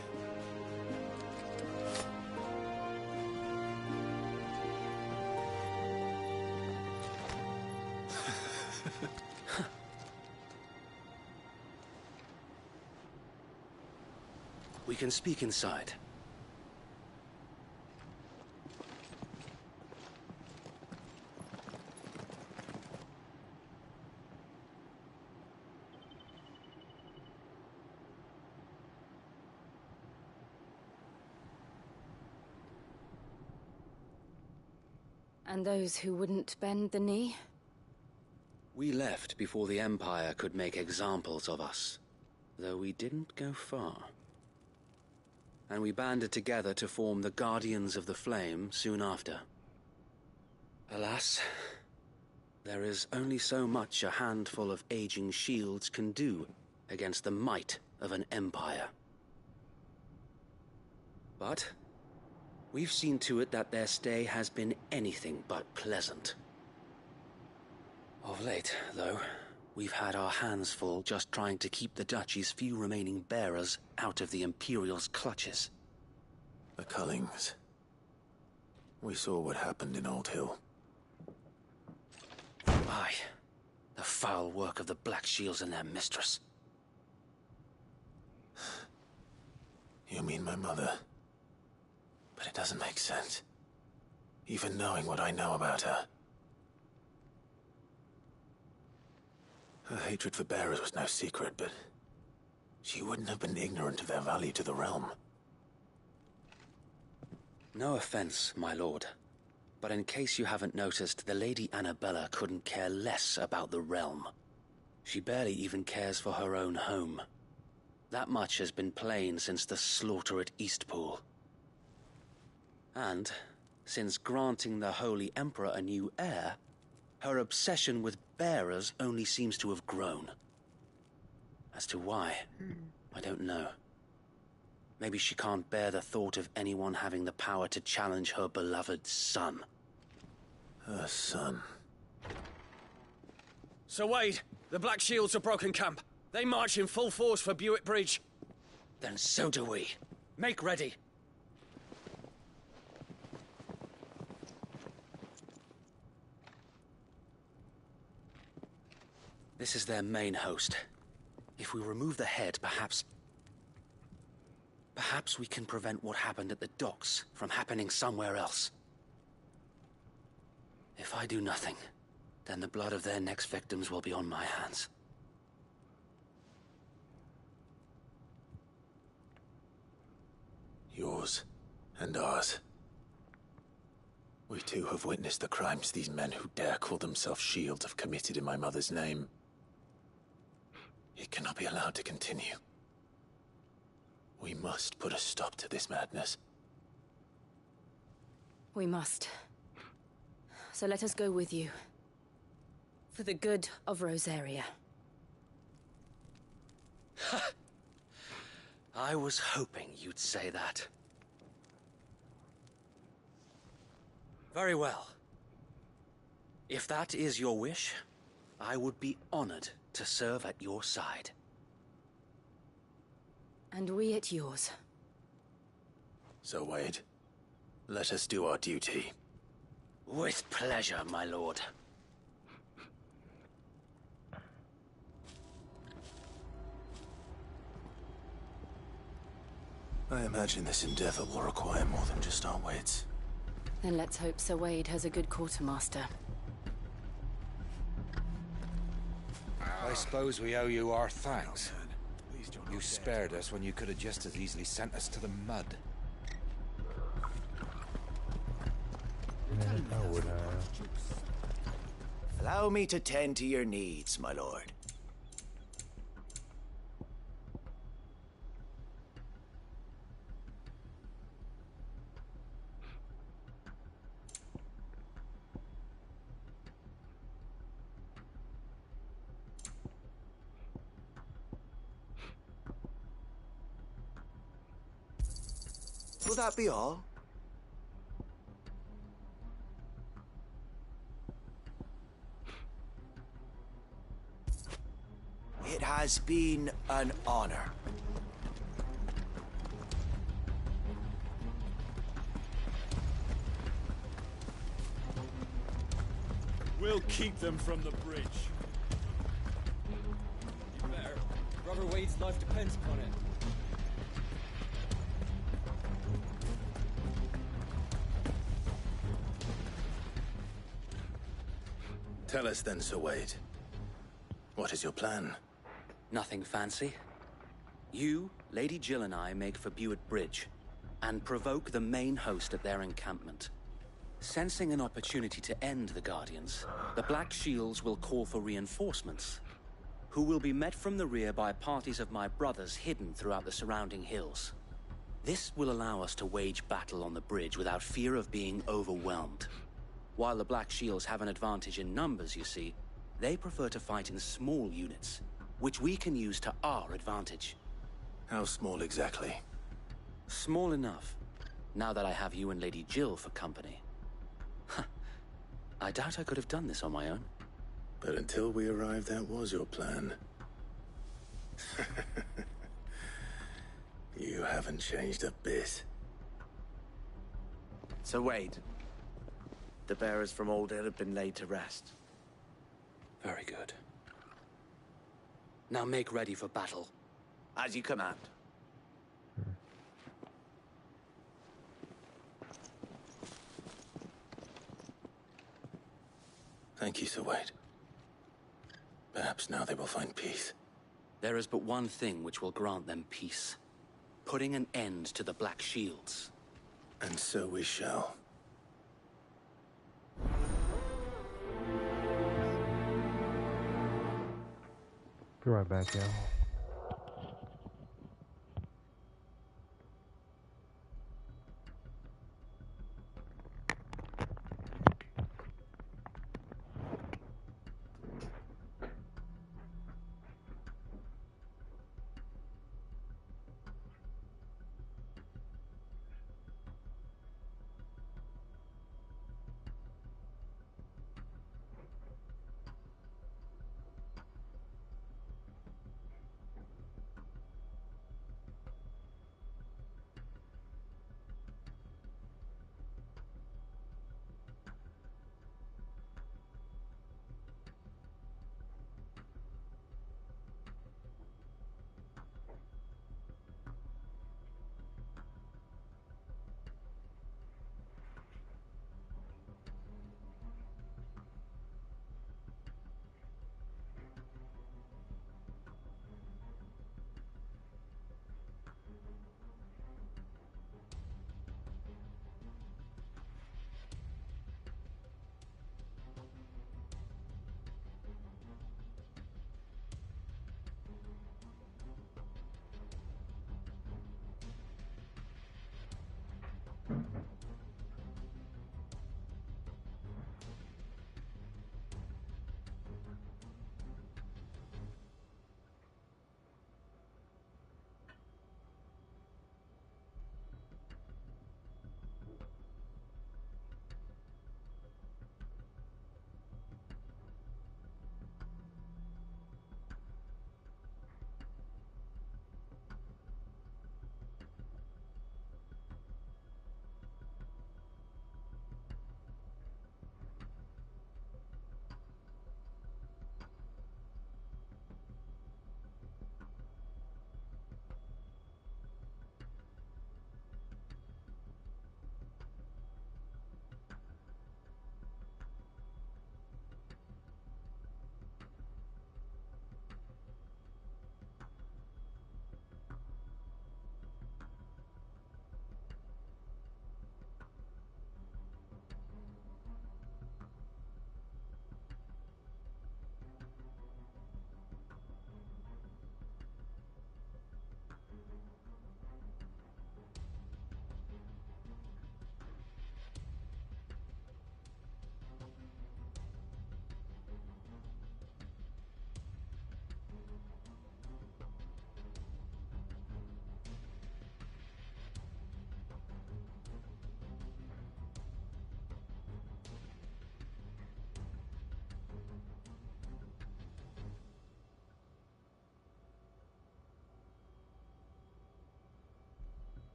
We can speak inside. And those who wouldn't bend the knee? We left before the Empire could make examples of us, though we didn't go far. And we banded together to form the Guardians of the Flame soon after. Alas, there is only so much a handful of aging shields can do against the might of an empire. But we've seen to it that their stay has been anything but pleasant. Of late, though, we've had our hands full just trying to keep the Duchy's few remaining bearers out of the Imperial's clutches. The Cullings. We saw what happened in Old Hill. Aye. The foul work of the Black Shields and their mistress. You mean my mother? But it doesn't make sense. Even knowing what I know about her. Her hatred for bearers was no secret, but she wouldn't have been ignorant of their value to the realm. No offense, my lord, but in case you haven't noticed, the Lady Annabella couldn't care less about the realm. She barely even cares for her own home. That much has been plain since the slaughter at Eastpool. And, since granting the Holy Emperor a new heir, her obsession with bearers only seems to have grown. As to why, I don't know. Maybe she can't bear the thought of anyone having the power to challenge her beloved son. Her son? Sir Wade, the Black Shields have broken camp. They march in full force for Buick Bridge. Then so do we. Make ready. This is their main host. If we remove the head, perhaps we can prevent what happened at the docks from happening somewhere else. If I do nothing, then the blood of their next victims will be on my hands. Yours and ours. We too have witnessed the crimes these men who dare call themselves shields have committed in my mother's name. It cannot be allowed to continue. We must put a stop to this madness. We must. So let us go with you. For the good of Rosaria. I was hoping you'd say that. Very well. If that is your wish, I would be honored to serve at your side. And we at yours. So, Wade, let us do our duty. With pleasure, my lord. I imagine this endeavor will require more than just our wits. Then let's hope Sir Wade has a good quartermaster. I suppose we owe you our thanks. You spared us when you could have just as easily sent us to the mud. I would have. Allow me to tend to your needs, my lord. Will that be all? It has been an honor. We'll keep them from the bridge. You better. Brother Wade's life depends upon it. Tell us then, Sir Wade. What is your plan? Nothing fancy. You, Lady Jill and I make for Buett Bridge and provoke the main host at their encampment. Sensing an opportunity to end the Guardians, the Black Shields will call for reinforcements, who will be met from the rear by parties of my brothers hidden throughout the surrounding hills. This will allow us to wage battle on the bridge without fear of being overwhelmed. While the Black Shields have an advantage in numbers, you see, they prefer to fight in small units, which we can use to our advantage. How small exactly? Small enough, now that I have you and Lady Jill for company. I doubt I could have done this on my own. But until we arrived, that was your plan. You haven't changed a bit. Sir Wade, the bearers from Old Inn have been laid to rest. Very good. Now make ready for battle. As you command. Thank you, Sir Wade. Perhaps now they will find peace. There is but one thing which will grant them peace. Putting an end to the Black Shields. And so we shall. Be right back, y'all.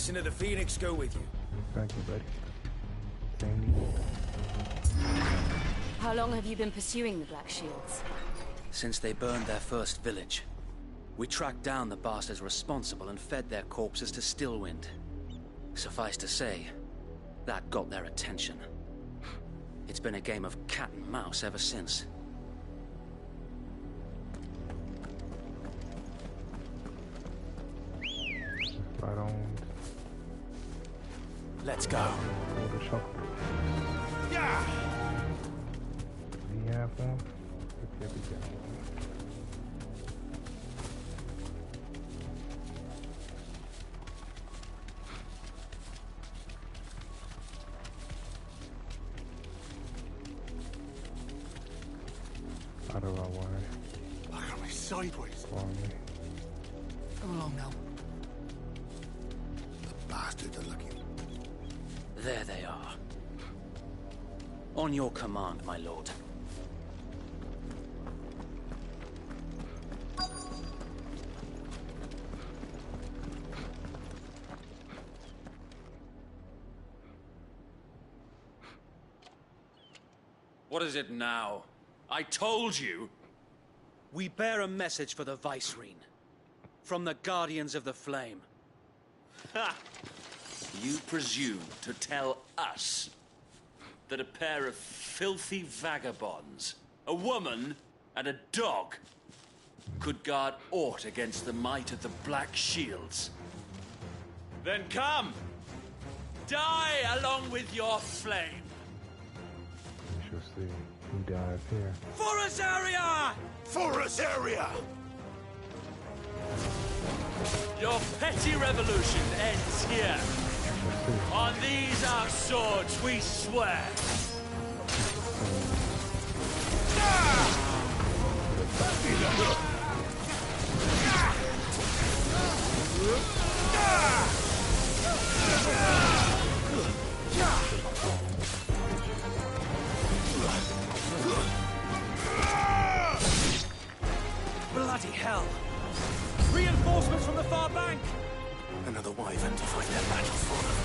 blessing of the Phoenix go with you. Thank you, buddy. Same to you. How long have you been pursuing the Black Shields? Since they burned their first village. We tracked down the bastards responsible and fed their corpses to Stillwind. Suffice to say, that got their attention. It's been a game of cat and mouse ever since. Right on. Let's go. Yeah. Do you have one? Yeah, we got one. Out of our way. Look at me sideways. Follow me. Come along now. The bastards are looking. There they are. On your command, my lord. What is it now? I told you! We bear a message for the Vicereine. From the Guardians of the Flame. Ha! You presume to tell us that a pair of filthy vagabonds, a woman and a dog, could guard aught against the might of the Black Shields? Then come! Die along with your flame! We shall see who dies here. For Azaria! For Azaria! Your petty revolution ends here. On these our swords we swear. Bloody hell! Reinforcements from the far bank! Another wyvern to fight their battle for them.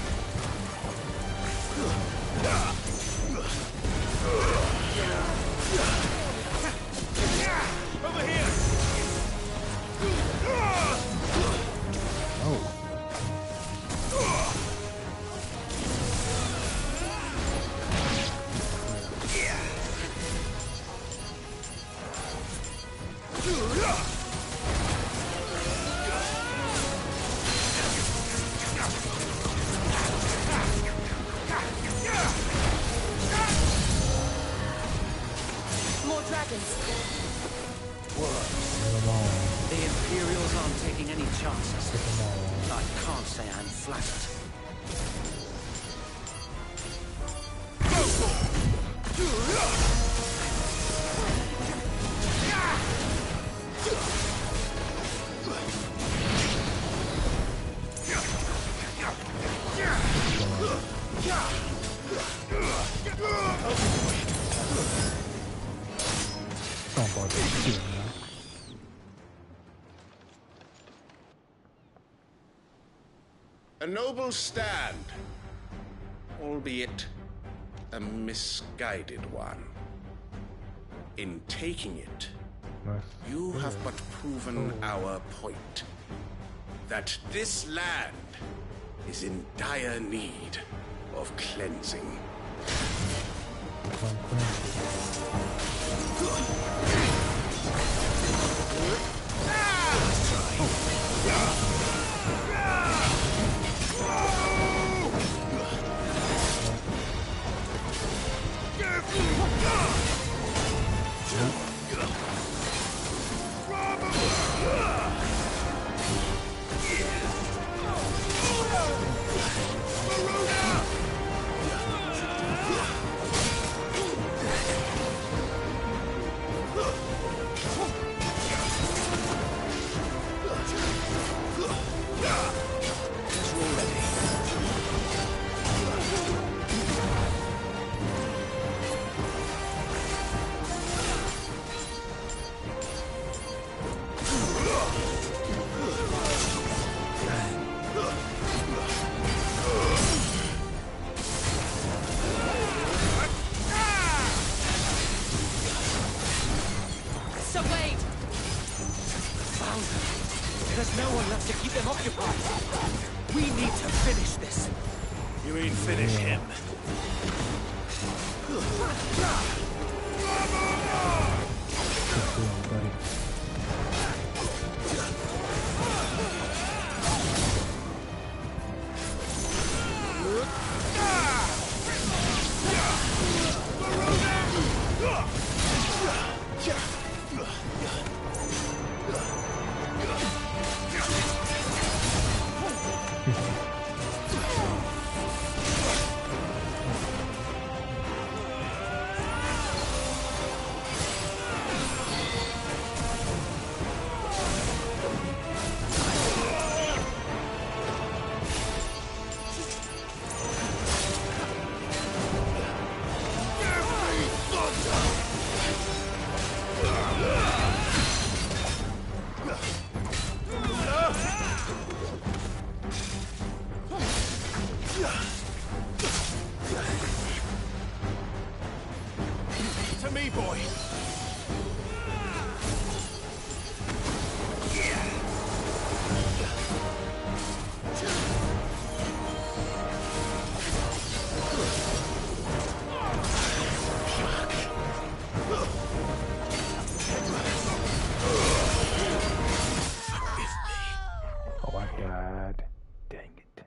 Over here! Oh. More dragons. The Imperials aren't taking any chances. I can't say I'm flattered. Don't bother shooting now. A noble stand, albeit a misguided one. In taking it, you have but proven our point. That this land is in dire need of cleansing. There's no one left to keep them occupied. We need to finish this. You mean finish him? To me, boy. Oh my god. Dang it.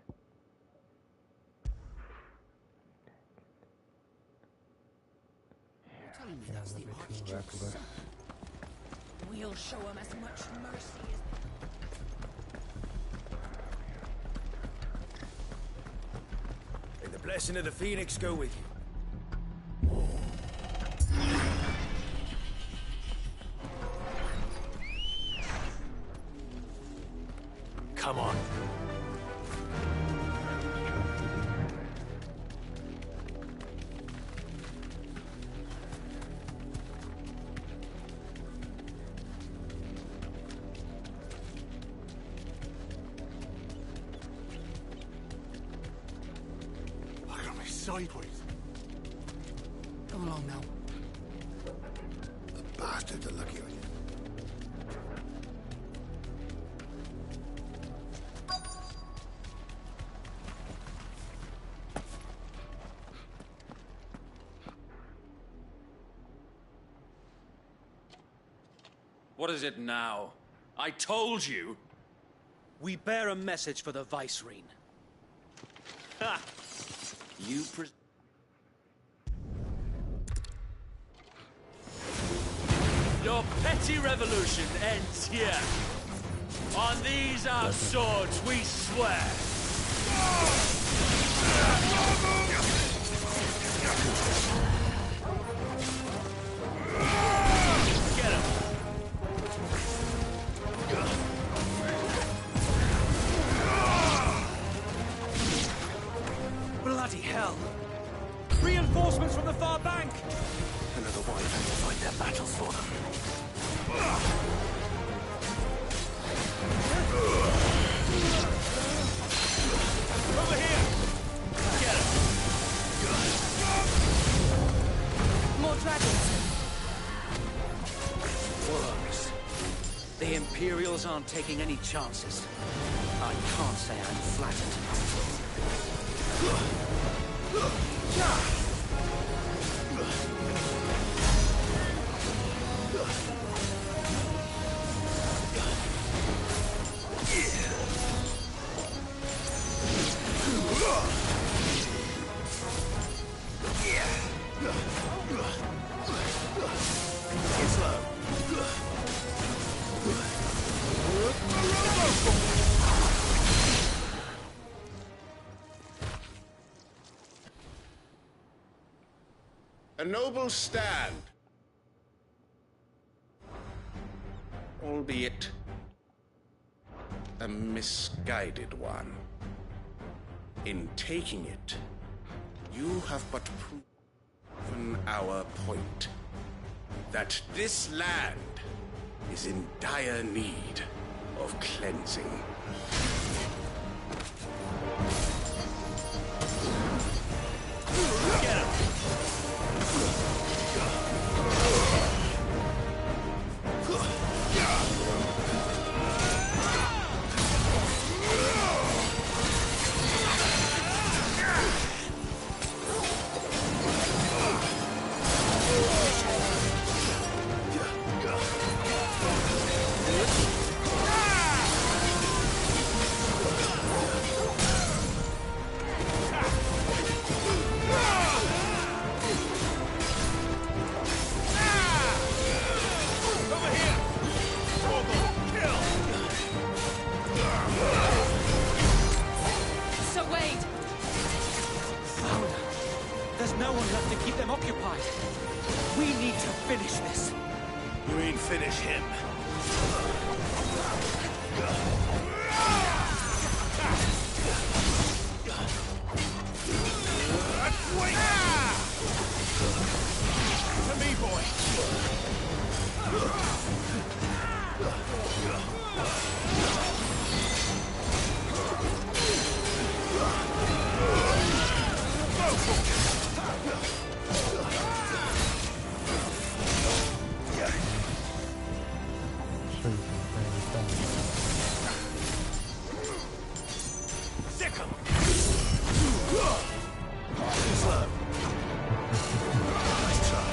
Yeah, a little bit too reckless. We'll show him as much mercy as... May the blessing of the Phoenix go with you. Come on. Look at me sideways. Come along now. The bastards are lucky on you. What is it now? I told you. We bear a message for the Vicereine. Ha! You Your petty revolution ends here. On these our swords we swear. Get him. Bloody hell! Reinforcements from the far bank! Another wife had to fight their battles for them. Over here! Get him! More dragons. Worms. The Imperials aren't taking any chances. I can't say I'm flattered. A noble stand. Albeit a misguided one. In taking it, you have but proven our point. That this land is in dire need of cleansing. Get him! finish this. You mean finish him? Wait! To me, boy! Sick 'em! Slow. Nice try.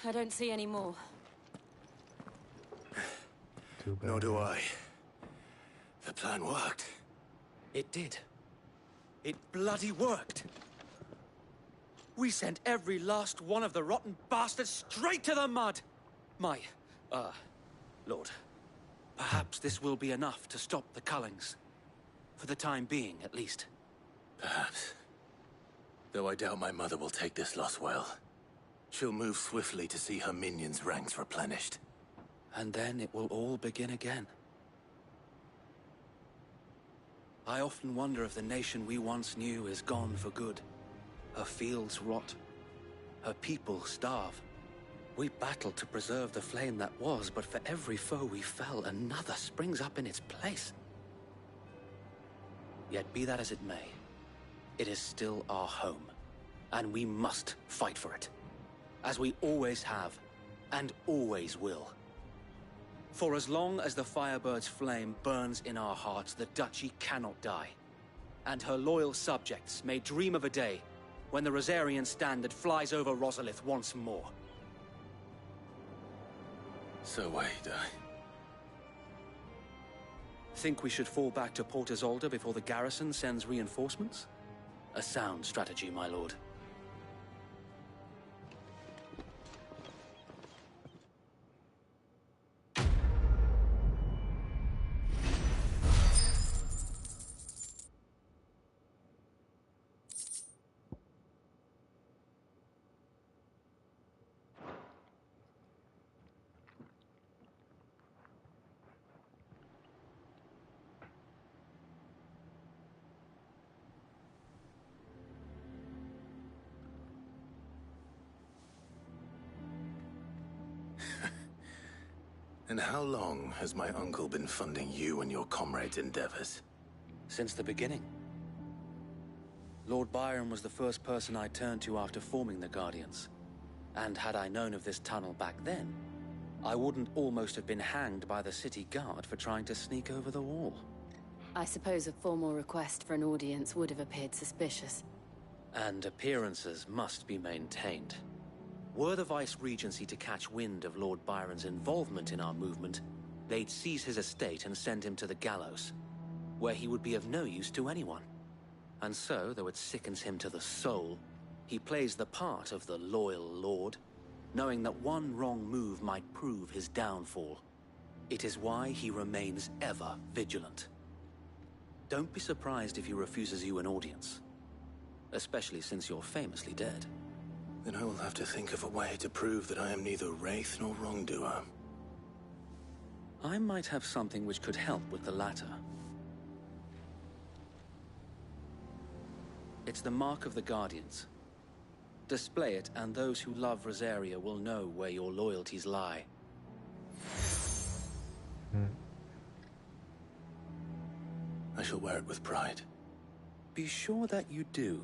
I don't see any more. Nor do I. The plan worked. It did. It bloody worked. We sent every last one of the rotten bastards straight to the mud! Lord, perhaps this will be enough to stop the Cullings. For the time being, at least. Perhaps. Though I doubt my mother will take this loss well. She'll move swiftly to see her minions' ranks replenished. And then it will all begin again. I often wonder if the nation we once knew is gone for good. Her fields rot. Her people starve. We battled to preserve the flame that was, but for every foe we fell, another springs up in its place. Yet be that as it may, it is still our home, and we must fight for it. As we always have, and always will. For as long as the Firebird's flame burns in our hearts, the Duchy cannot die. And her loyal subjects may dream of a day when the Rosarian standard flies over Rosalith once more. So wait, Think we should fall back to Port Isolde before the garrison sends reinforcements? A sound strategy, my lord. And how long has my uncle been funding you and your comrades' endeavors? Since the beginning. Lord Byron was the first person I turned to after forming the Guardians. And had I known of this tunnel back then, I wouldn't almost have been hanged by the city guard for trying to sneak over the wall. I suppose a formal request for an audience would have appeared suspicious. And appearances must be maintained. Were the Vice-Regency to catch wind of Lord Byron's involvement in our movement, they'd seize his estate and send him to the gallows, where he would be of no use to anyone. And so, though it sickens him to the soul, he plays the part of the loyal lord, knowing that one wrong move might prove his downfall. It is why he remains ever vigilant. Don't be surprised if he refuses you an audience, especially since you're famously dead. Then I will have to think of a way to prove that I am neither wraith nor wrongdoer. I might have something which could help with the latter. It's the mark of the Guardians. Display it, and those who love Rosaria will know where your loyalties lie. I shall wear it with pride. Be sure that you do.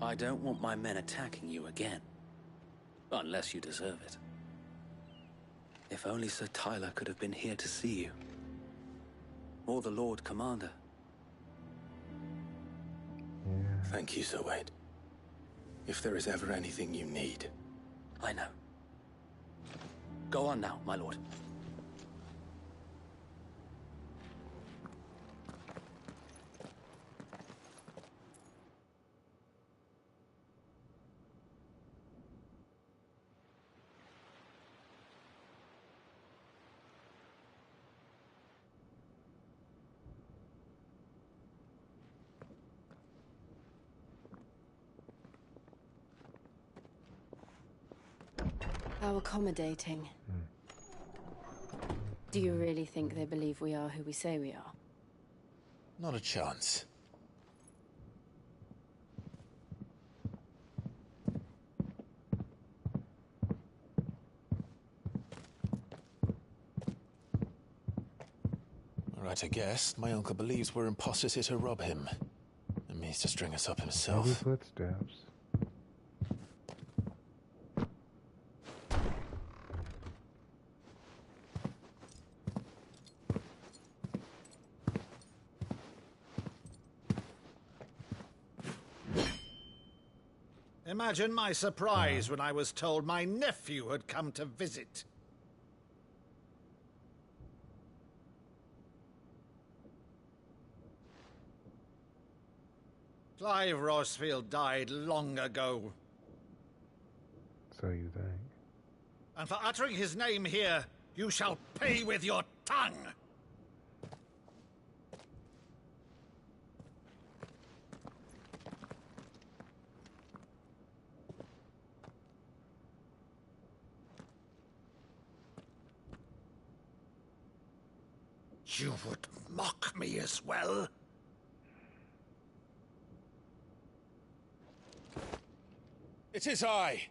I don't want my men attacking you again. Unless you deserve it. If only Sir Tyler could have been here to see you. or the Lord Commander. Thank you, Sir Wade. If there is ever anything you need... I know. Go on now, my lord. How accommodating. Do you really think they believe we are who we say we are? Not a chance. Right, I guess. My uncle believes we're imposters here to rob him. And means to string us up himself. Heavy footsteps. Imagine my surprise when I was told my nephew had come to visit. Clive Rosfield died long ago. So you think? And for uttering his name here, you shall pay with your tongue! You would mock me as well? It is I,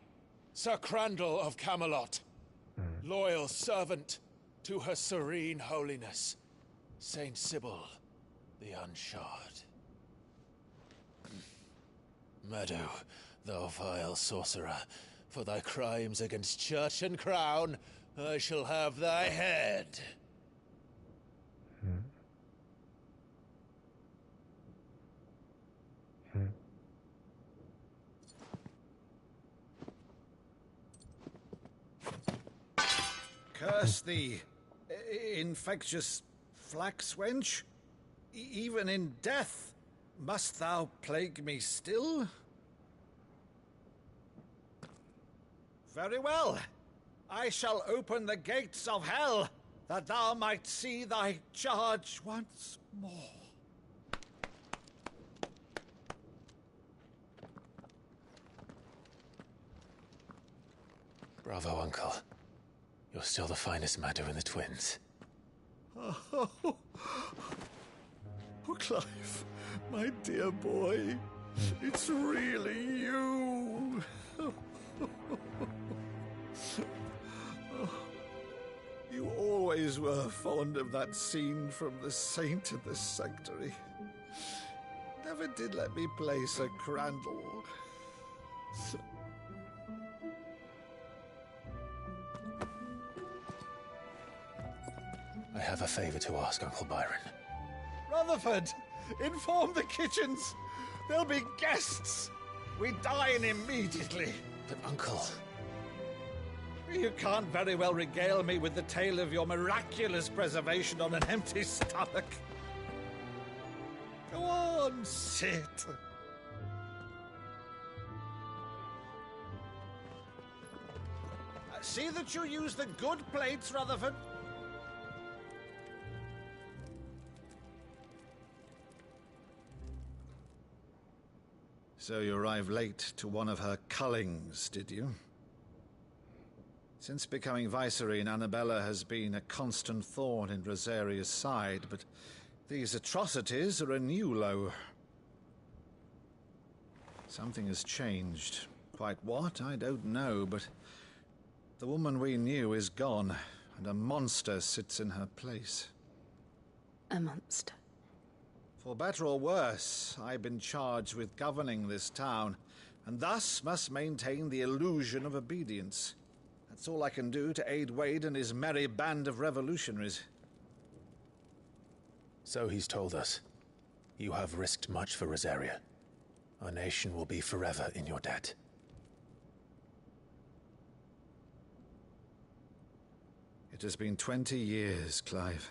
Sir Crandall of Camelot, loyal servant to Her Serene Holiness, Saint Sybil the Unshod. Meadow, thou vile sorcerer, for thy crimes against church and crown, I shall have thy head. Curse thee, infectious flax wench. Even in death, must thou plague me still? Very well. I shall open the gates of hell, that thou might see thy charge once more. Bravo, Uncle. You're still the finest Meadow in the twins. Oh, Clive, my dear boy, it's really you. You always were fond of that scene from The Saint in the Sanctuary. Never did let me play Sir Crandall. I have a favor to ask, Uncle Byron. Rutherford, inform the kitchens. There'll be guests. We dine immediately. But, Uncle... You can't very well regale me with the tale of your miraculous preservation on an empty stomach. Go on, sit. See that you use the good plates, Rutherford. So you arrived late to one of her cullings, did you? Since becoming Vicereine, Annabella has been a constant thorn in Rosaria's side, but these atrocities are a new low. Something has changed. Quite what, I don't know, but the woman we knew is gone, and a monster sits in her place. A monster? For better or worse, I've been charged with governing this town, and thus must maintain the illusion of obedience. That's all I can do to aid Wade and his merry band of revolutionaries. So he's told us. You have risked much for Rosaria. Our nation will be forever in your debt. It has been 20 years, Clive.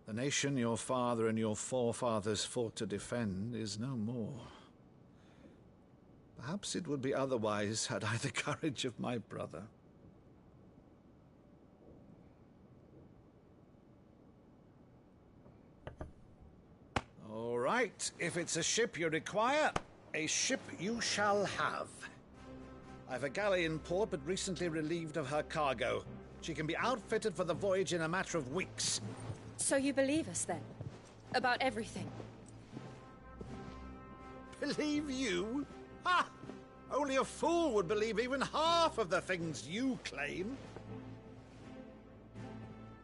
The nation your father and your forefathers fought to defend is no more. Perhaps it would be otherwise had I the courage of my brother. All right, if it's a ship you require, a ship you shall have. I've a galley in port, but recently relieved of her cargo. She can be outfitted for the voyage in a matter of weeks. So you believe us, then? About everything? Believe you? Ha! Only a fool would believe even half of the things you claim.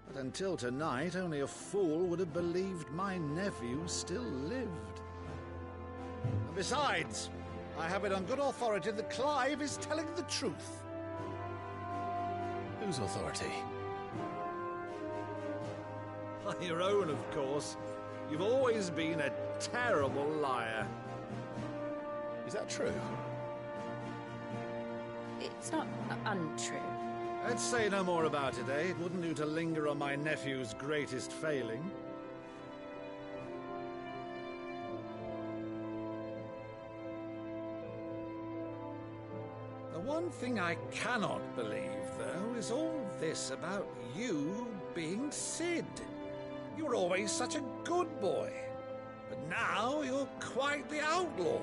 But until tonight, only a fool would have believed my nephew still lived. And besides, I have it on good authority that Clive is telling the truth. Whose authority? Your own, of course. You've always been a terrible liar. Is that true? It's not untrue. Let's say no more about it, eh? It wouldn't do to linger on my nephew's greatest failing. The one thing I cannot believe, though, is all this about you being Sid. You were always such a good boy, but now you're quite the outlaw.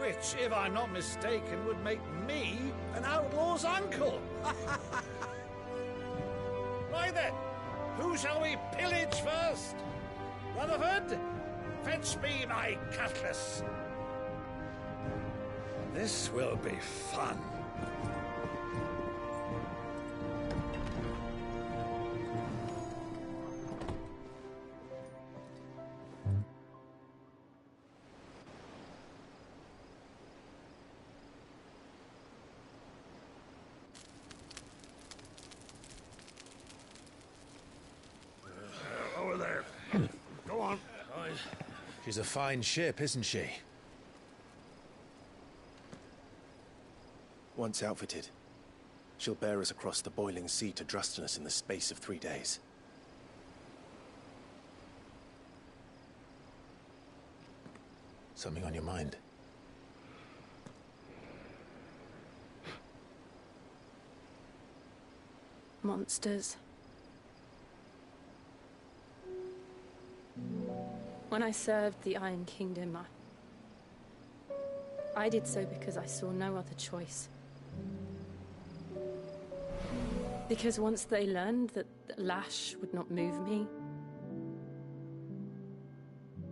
Which, if I'm not mistaken, would make me an outlaw's uncle. Right then, who shall we pillage first? Rutherford, fetch me my cutlass. This will be fun. Over there. Go on. She's a fine ship, isn't she? Once outfitted, she'll bear us across the boiling sea to Drustinus in the space of 3 days. Something on your mind? Monsters. When I served the Iron Kingdom, I did so because I saw no other choice. Because once they learned that the lash would not move me,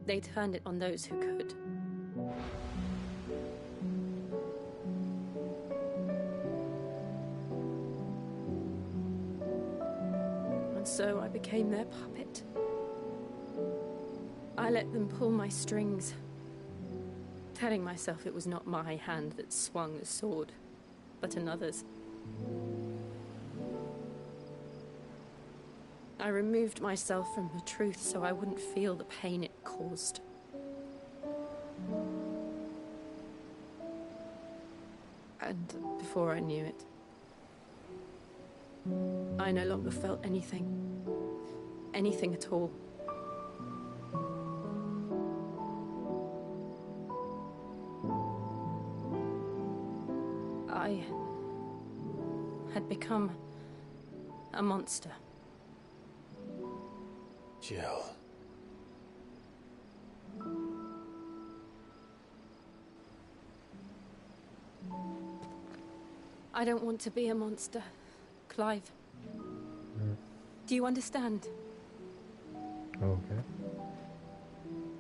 they turned it on those who could. And so I became their puppet. I let them pull my strings, telling myself it was not my hand that swung the sword, but another's. I removed myself from the truth so I wouldn't feel the pain it caused. And before I knew it, I no longer felt anything. Anything at all. I had become a monster. Jill. I don't want to be a monster, Clive. Do you understand? Okay.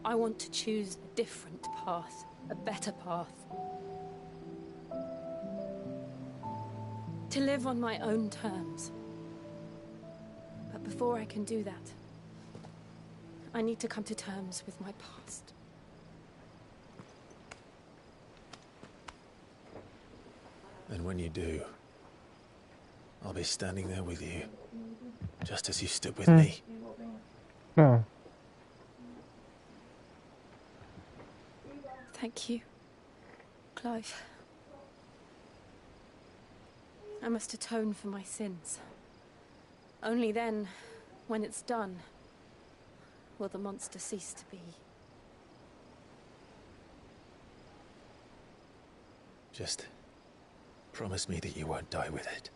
I want to choose a different path, a better path. To live on my own terms. But before I can do that, I need to come to terms with my past. And when you do, I'll be standing there with you, just as you stood with me. No. Thank you, Clive. I must atone for my sins. Only then, when it's done, will the monster cease to be. Just promise me that you won't die with it.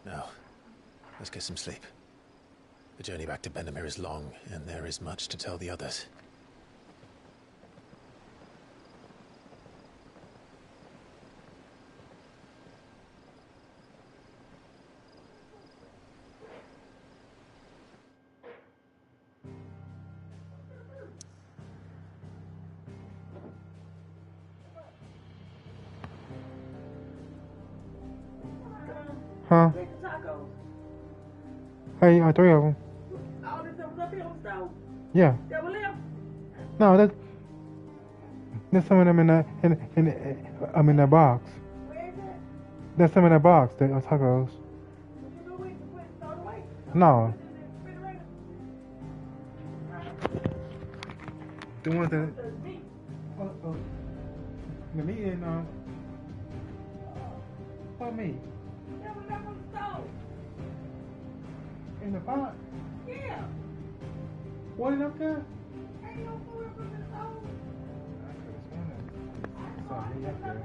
Now, let's get some sleep. The journey back to Benamir is long, and there is much to tell the others. Huh? Hey, 3 of them. Yeah. No, there's some of them in that box. There's some in that box. The tacos. No. The ones that. The meat and what meat? In the pot? Yeah. What is up there? Ain't no food up in the stove. I could have sworn that. Saw me up there.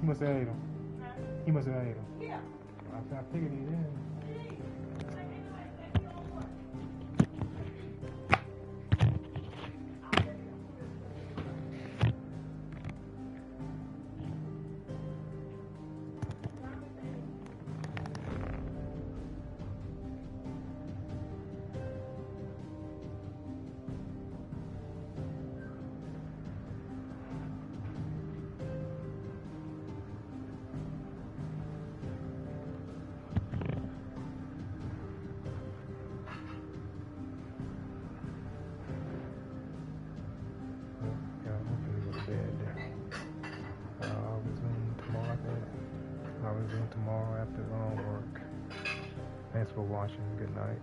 He must have ate him. He must have ate him. Yeah. I figured he did. I'll resume tomorrow after work. Thanks for watching. Good night.